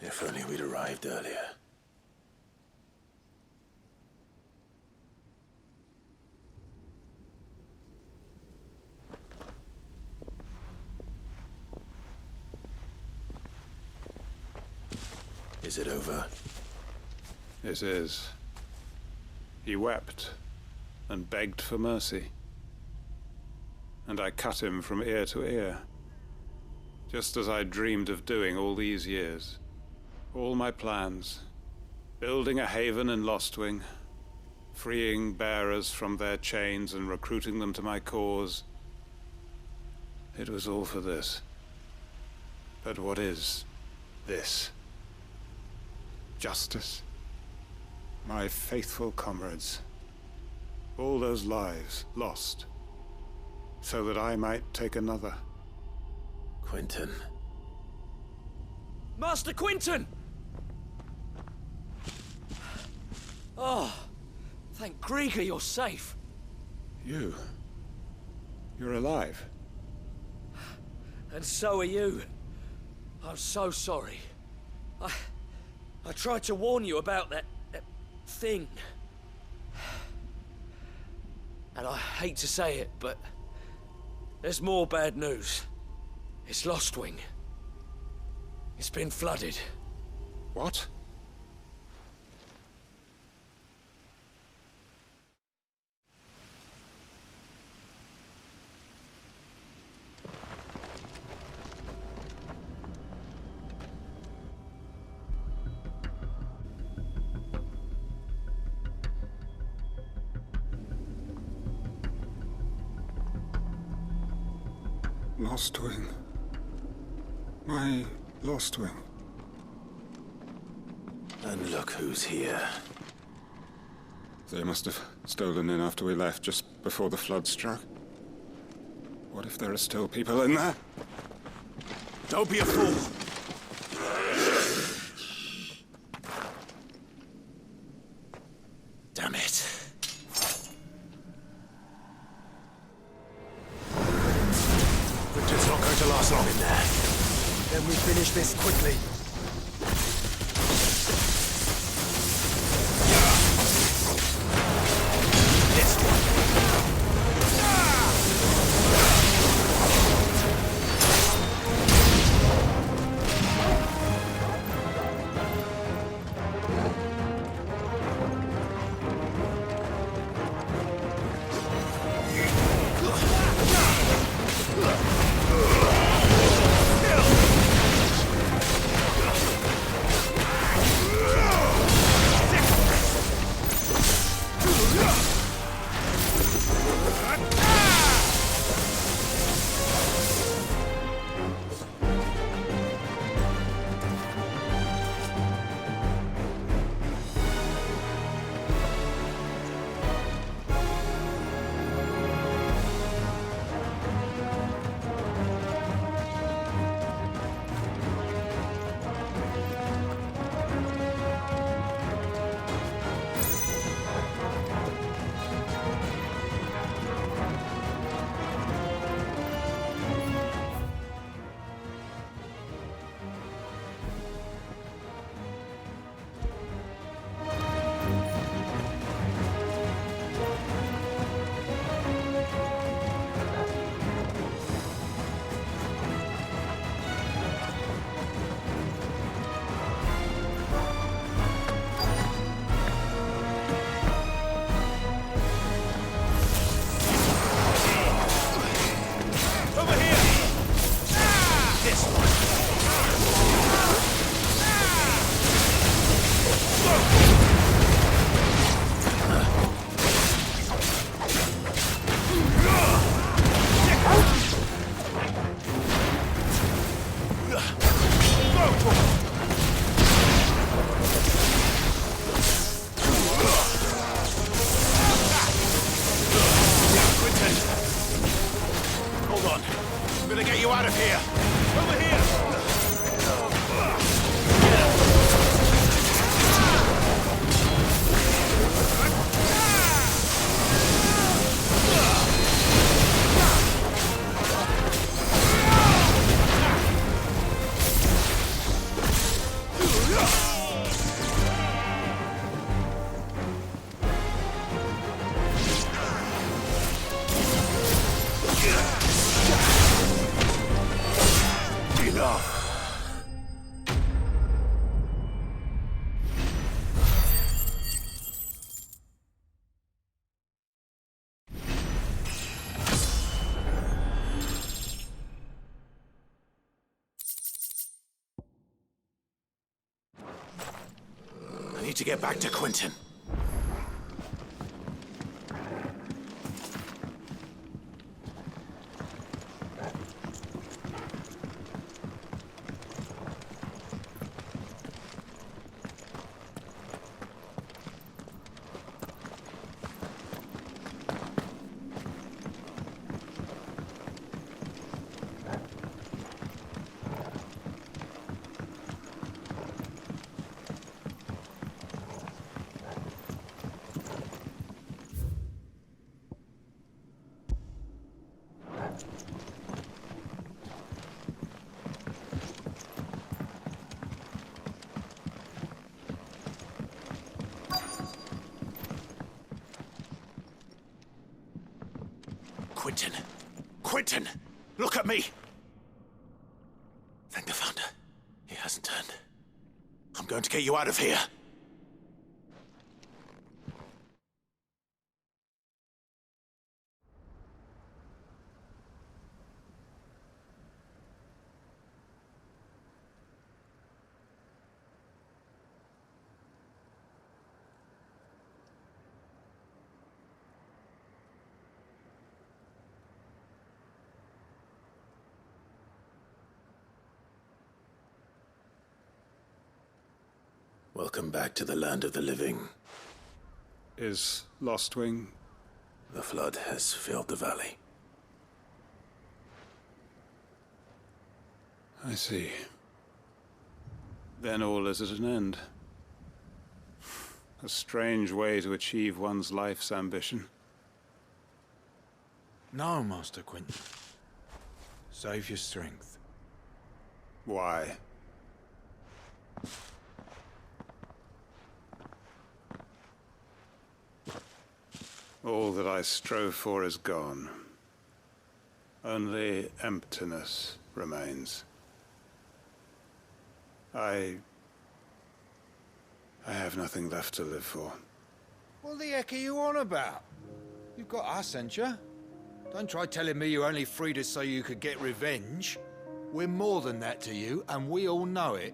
If only we'd arrived earlier. Is it over? It is. He wept and begged for mercy. And I cut him from ear to ear. Just as I dreamed of doing all these years. All my plans. Building a haven in Lostwing. freeing bearers from their chains and recruiting them to my cause. It was all for this. But what is this? Justice? My faithful comrades. All those lives lost, so that I might take another. Quinten. Master Quinten! Oh, thank Grieger you're safe. You're alive. And so are you. I'm so sorry. I tried to warn you about that thing. And I hate to say it, but there's more bad news. It's Lostwing. It's been flooded. What? Lostwing. My Lostwing. And look who's here. They must have stolen in after we left, just before the flood struck. What if there are still people in there? Don't be a fool! Damn it. Quinten's not going to last long in there. Then we finish this quickly. I need to get back to Quinten. Quinten! Quinten! Look at me! Thank the Founder. He hasn't turned. I'm going to get you out of here. Welcome back to the land of the living. Is Lostwing? The flood has filled the valley. I see. Then all is at an end. A strange way to achieve one's life's ambition. No, Master Quinten. Save your strength. Why? All that I strove for is gone. Only emptiness remains. I have nothing left to live for. What the heck are you on about? You've got us, ain't you? Don't try telling me you only freed us so you could get revenge. We're more than that to you, and we all know it.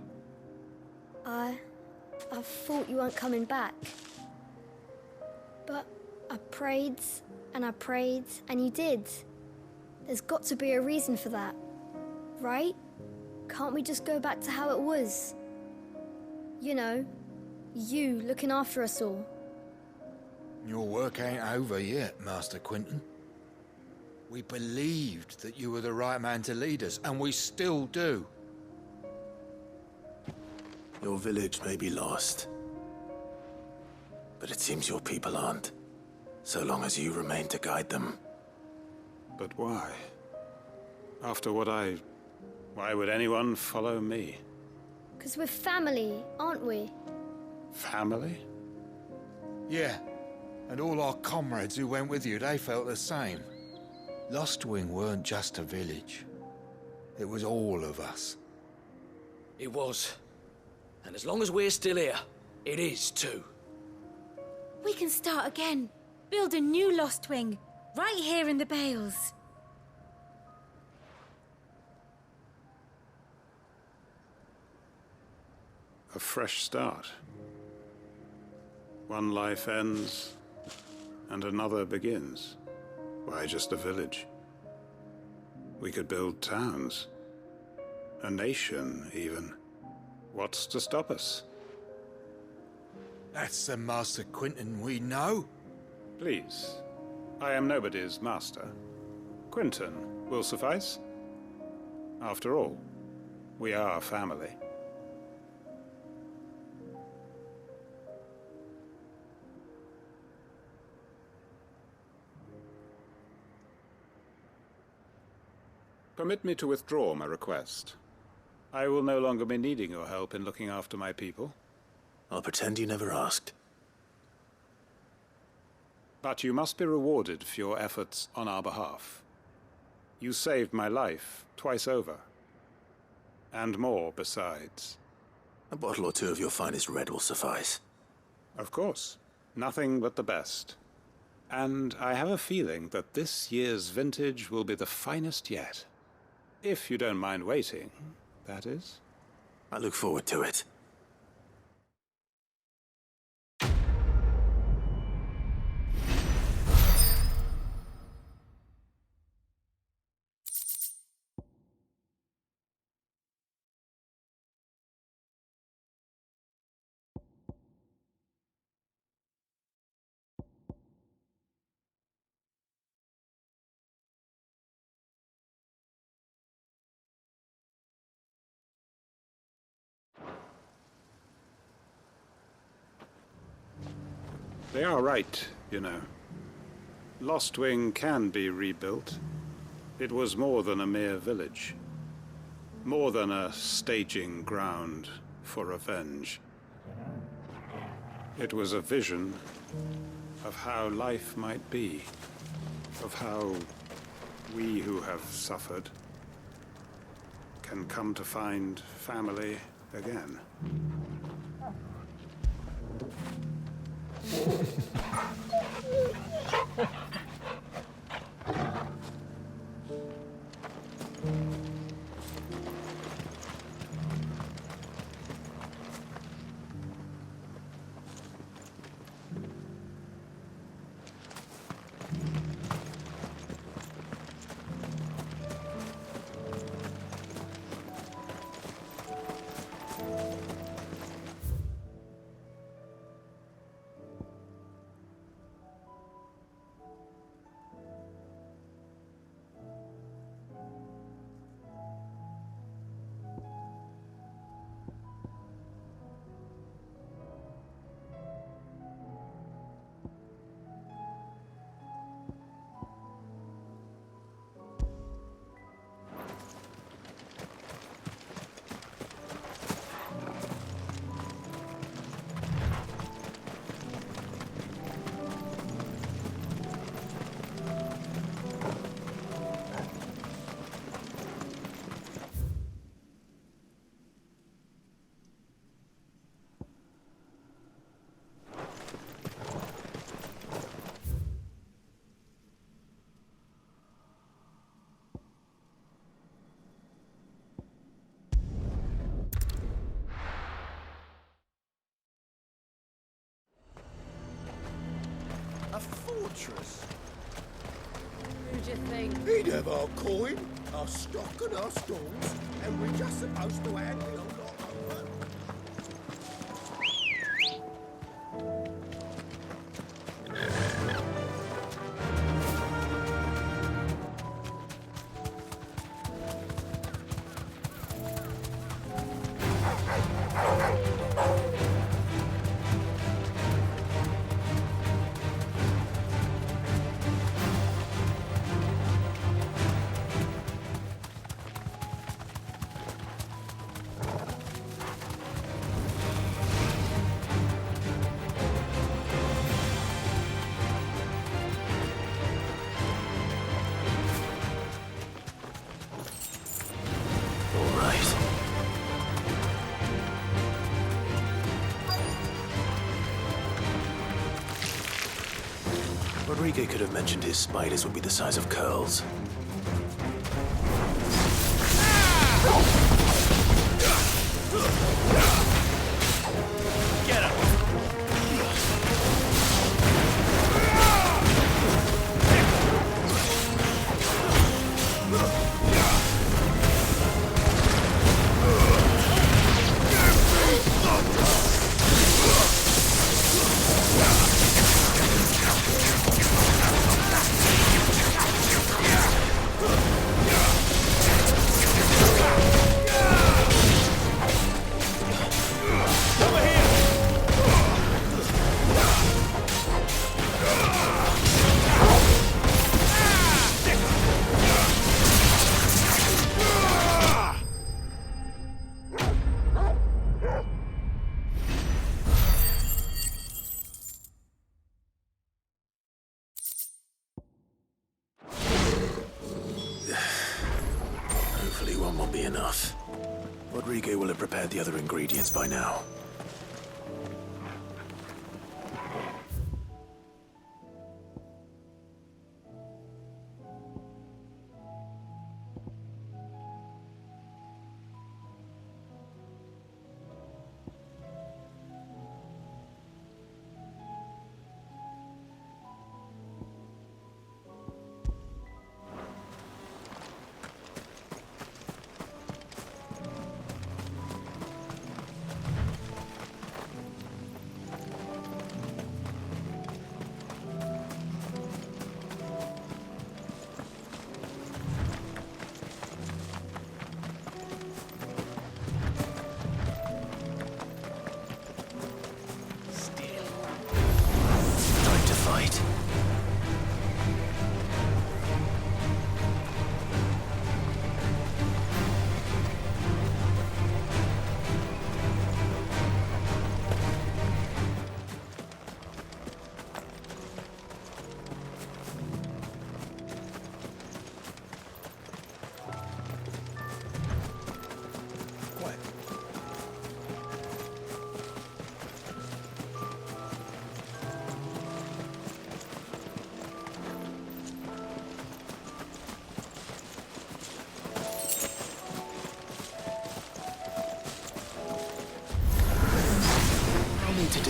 I thought you weren't coming back. But I prayed, and you did. There's got to be a reason for that, right? Can't we just go back to how it was? You know, you looking after us all. Your work ain't over yet, Master Quinten. We believed that you were the right man to lead us, and we still do. Your village may be lost, but it seems your people aren't, so long as you remain to guide them. But why? After what why would anyone follow me? 'Cause we're family, aren't we? Family? Yeah, and all our comrades who went with you, they felt the same. Lostwing weren't just a village. It was all of us. It was. And as long as we're still here, it is too. We can start again. Build a new Lostwing, right here in the Bales. A fresh start. One life ends, and another begins. Why just a village? We could build towns. A nation, even. What's to stop us? That's the Master Quinten we know. Please. I am nobody's master. Quinten will suffice. After all, we are family. Permit me to withdraw my request. I will no longer be needing your help in looking after my people. I'll pretend you never asked. But you must be rewarded for your efforts on our behalf. You saved my life twice over. And more besides. A bottle or two of your finest red will suffice. Of course. Nothing but the best. And I have a feeling that this year's vintage will be the finest yet. If you don't mind waiting, that is. I look forward to it. They are right, you know. Lostwing can be rebuilt. It was more than a mere village. More than a staging ground for revenge. It was a vision of how life might be. Of how we who have suffered can come to find family again. A fortress? Who'd you think? He'd have our coin, our stock and our stores, and we're just supposed to hand the old lot over. Rodrigo could have mentioned his spiders would be the size of curls. Get him! Hopefully one won't be enough. Rodrigo will have prepared the other ingredients by now.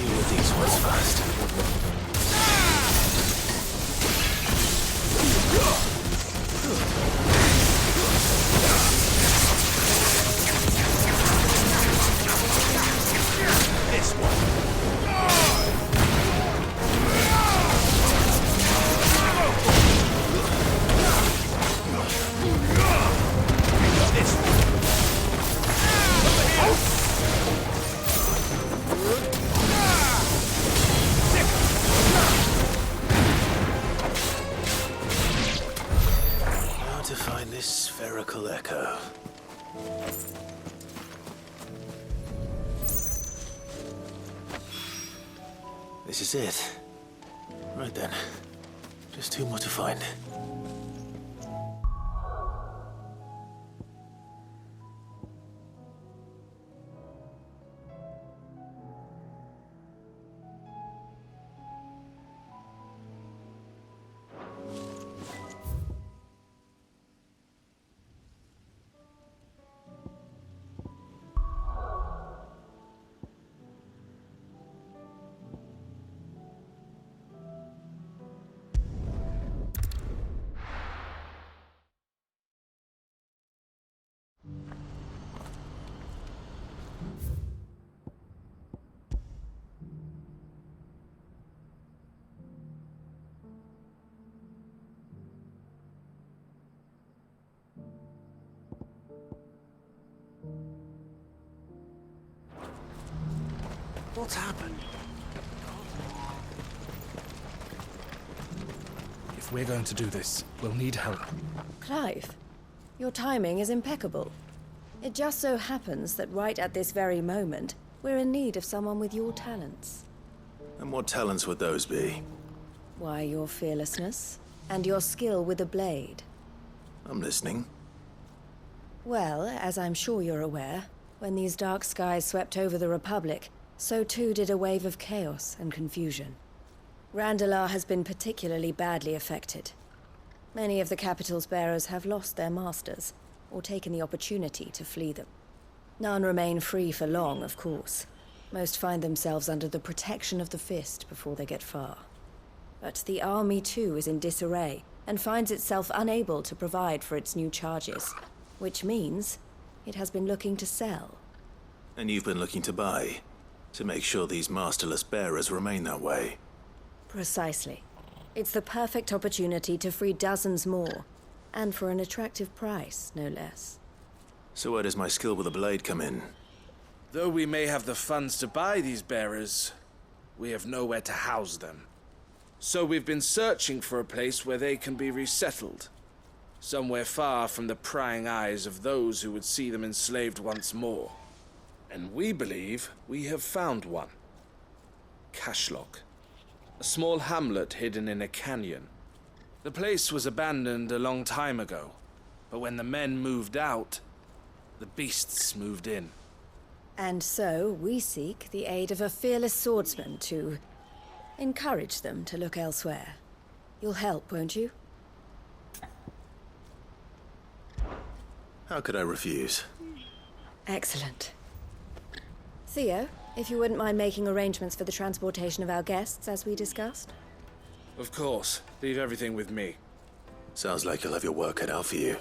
deal with these ones first. This one. This one. How to find this spherical echo? This is it. Right then. Just two more to find. What's happened? If we're going to do this, we'll need help. Clive, your timing is impeccable. It just so happens that right at this very moment, we're in need of someone with your talents. And what talents would those be? Why, your fearlessness and your skill with a blade. I'm listening. Well, as I'm sure you're aware, when these dark skies swept over the Republic, so too did a wave of chaos and confusion. Randalar has been particularly badly affected. Many of the capital's bearers have lost their masters, or taken the opportunity to flee them. None remain free for long, of course. Most find themselves under the protection of the Fist before they get far. But the army too is in disarray, and finds itself unable to provide for its new charges, which means it has been looking to sell. And you've been looking to buy, to make sure these masterless bearers remain that way. Precisely. It's the perfect opportunity to free dozens more, and for an attractive price, no less. So where does my skill with a blade come in? Though we may have the funds to buy these bearers, we have nowhere to house them. So we've been searching for a place where they can be resettled. Somewhere far from the prying eyes of those who would see them enslaved once more. And we believe we have found one. Cashlock. A small hamlet hidden in a canyon. The place was abandoned a long time ago, but when the men moved out, the beasts moved in. And so we seek the aid of a fearless swordsman to encourage them to look elsewhere. You'll help, won't you? How could I refuse? Excellent. Theo, if you wouldn't mind making arrangements for the transportation of our guests, as we discussed. Of course. Leave everything with me. Sounds like you'll have your work cut out for you.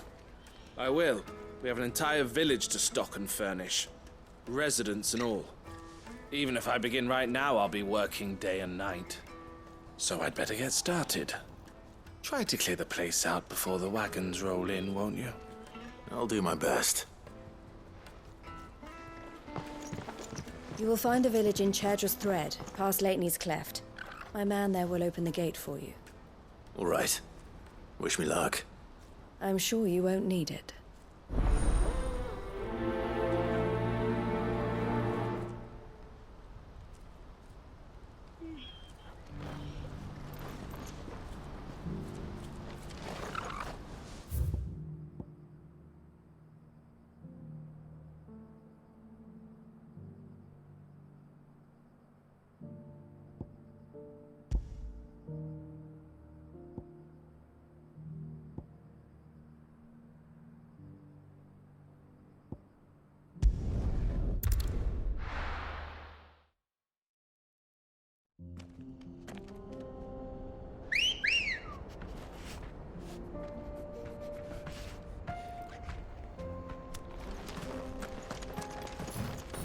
I will. We have an entire village to stock and furnish. Residents and all. Even if I begin right now, I'll be working day and night. So I'd better get started. Try to clear the place out before the wagons roll in, won't you? I'll do my best. You will find a village in Chadra's Thread, past Lateney's Cleft. My man there will open the gate for you. All right. Wish me luck. I'm sure you won't need it.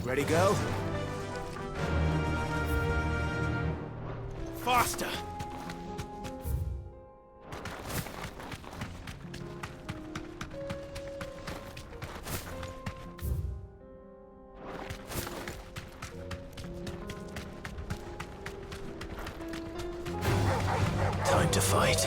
Ready, girl? Faster! Time to fight.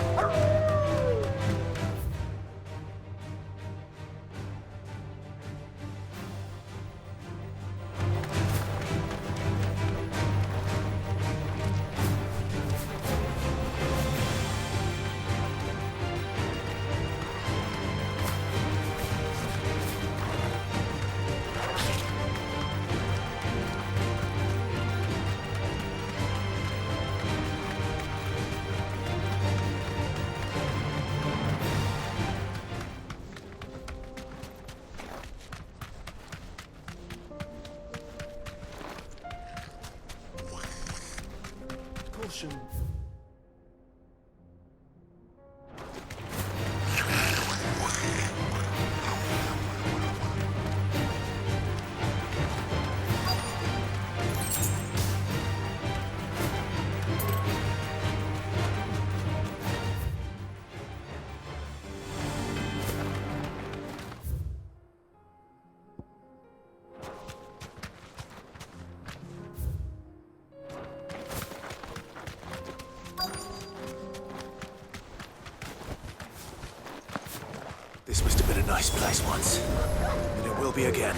Caution. This must have been a nice place once, and it will be again.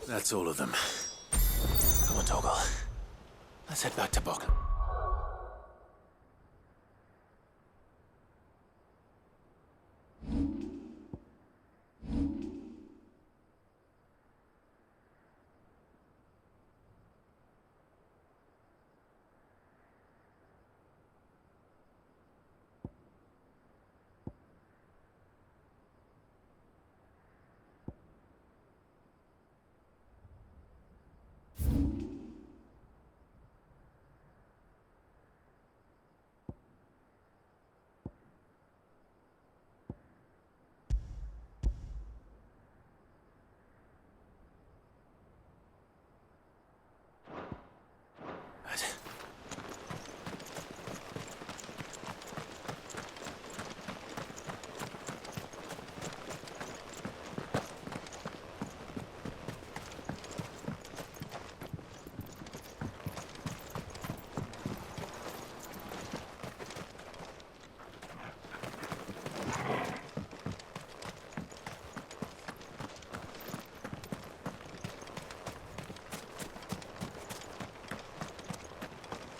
That's all of them. Come on, Toggle. Let's head back to Bokken.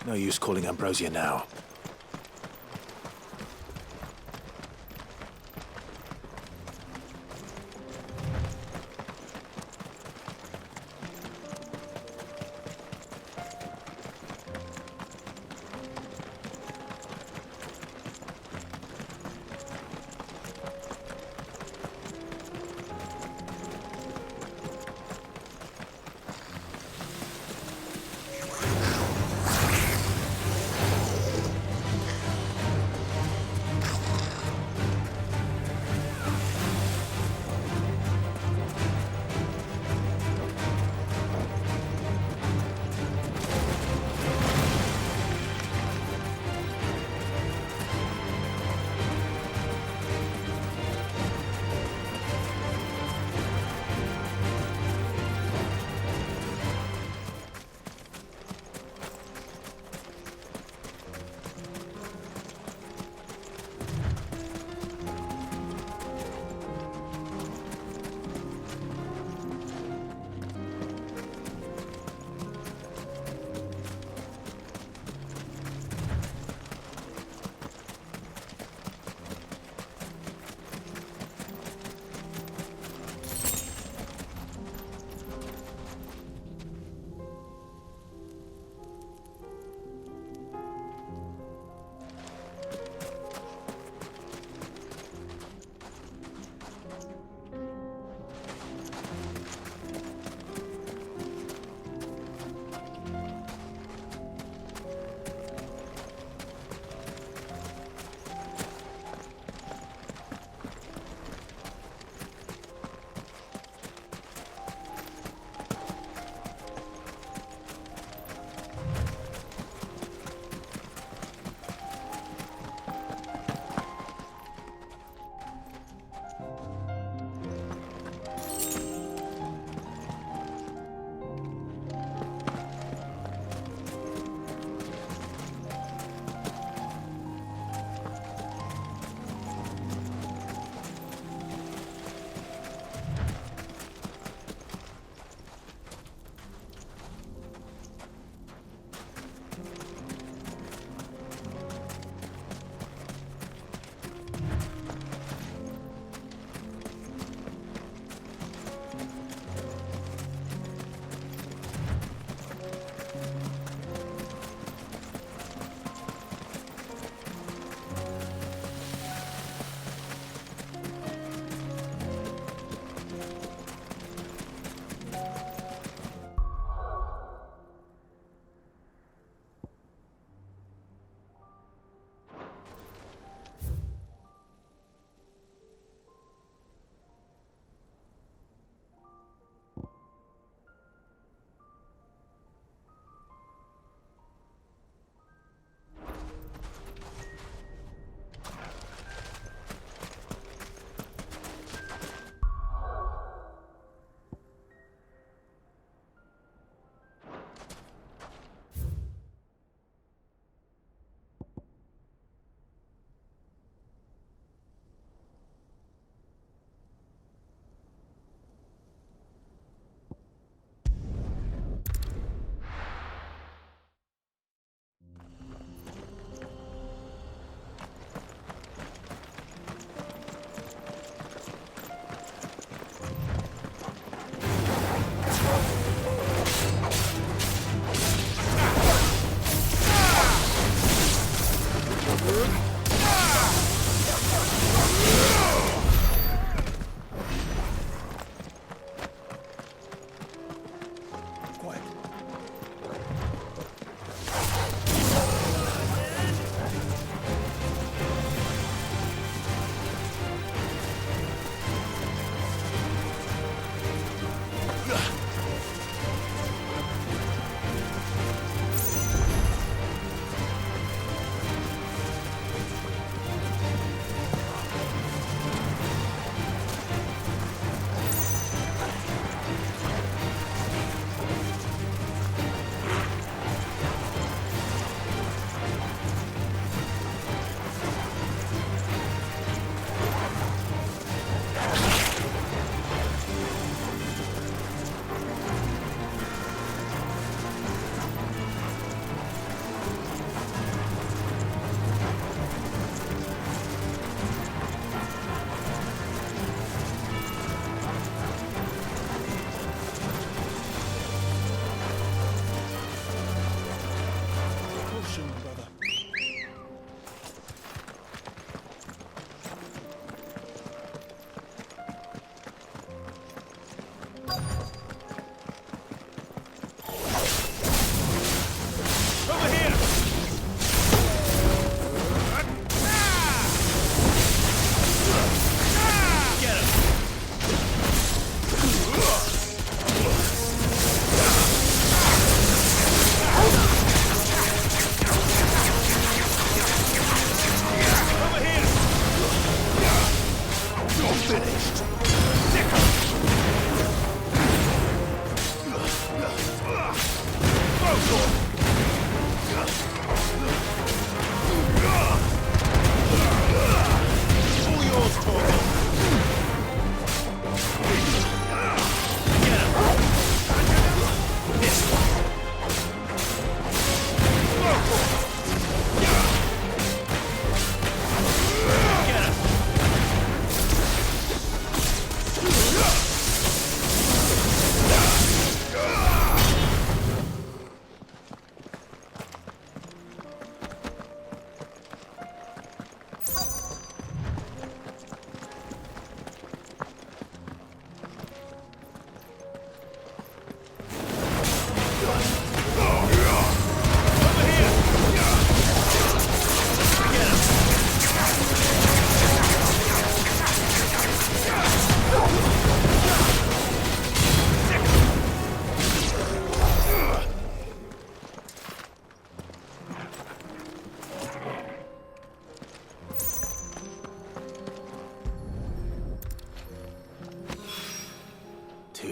No use calling Ambrosia now.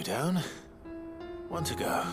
down. One to go.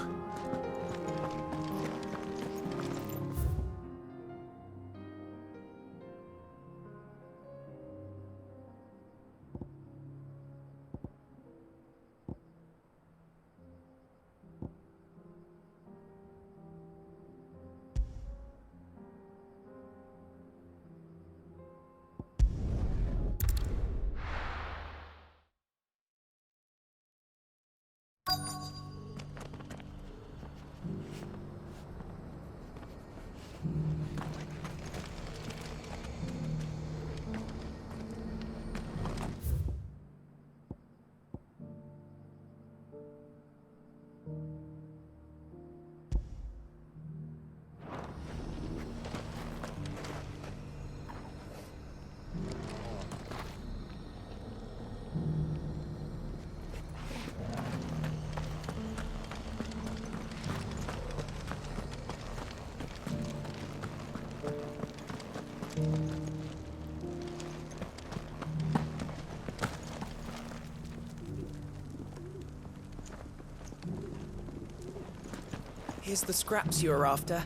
Here's the scraps you were after.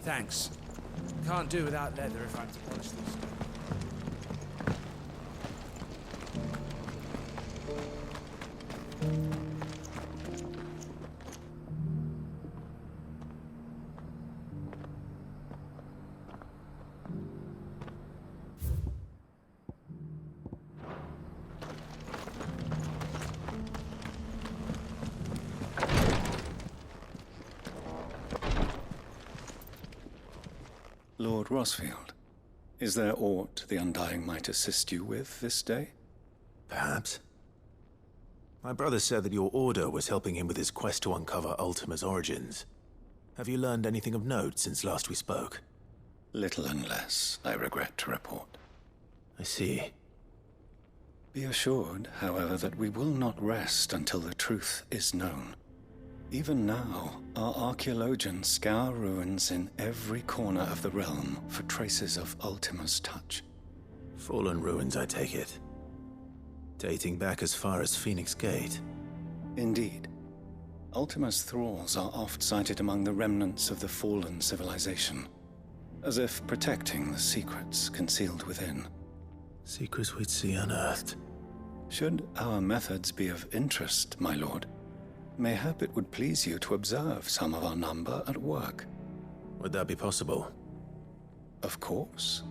Thanks. Can't do without leather if I'm to polish these. Lord Rosfield, is there aught the Undying might assist you with this day? Perhaps. My brother said that your order was helping him with his quest to uncover Ultima's origins. Have you learned anything of note since last we spoke? Little unless, I regret to report. I see. Be assured, however, that we will not rest until the truth is known. Even now, our archaeologians scour ruins in every corner of the realm for traces of Ultima's touch. Fallen ruins, I take it. Dating back as far as Phoenix Gate. Indeed. Ultima's thralls are oft sighted among the remnants of the fallen civilization, as if protecting the secrets concealed within. Secrets we'd see unearthed. Should our methods be of interest, my lord, mayhap it would please you to observe some of our number at work. Would that be possible? Of course.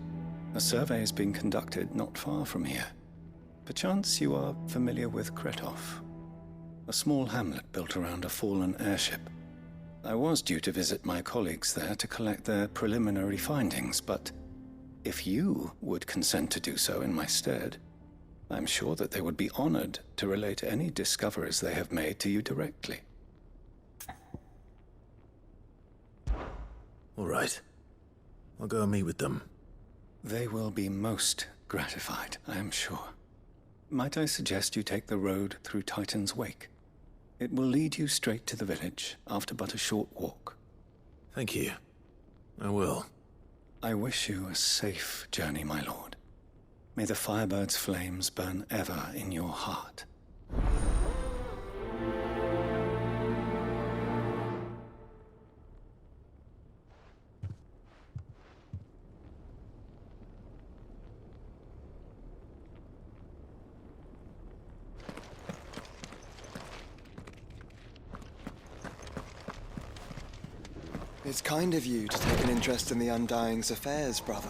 A survey is being conducted not far from here. Perchance you are familiar with Kretov, a small hamlet built around a fallen airship. I was due to visit my colleagues there to collect their preliminary findings, but if you would consent to do so in my stead, I'm sure that they would be honored to relate any discoveries they have made to you directly. All right. I'll go and meet with them. They will be most gratified, I am sure. Might I suggest you take the road through Titan's Wake? It will lead you straight to the village after but a short walk. Thank you. I will. I wish you a safe journey, my lord. May the Firebird's flames burn ever in your heart. It's kind of you to take an interest in the Undying's affairs, brother.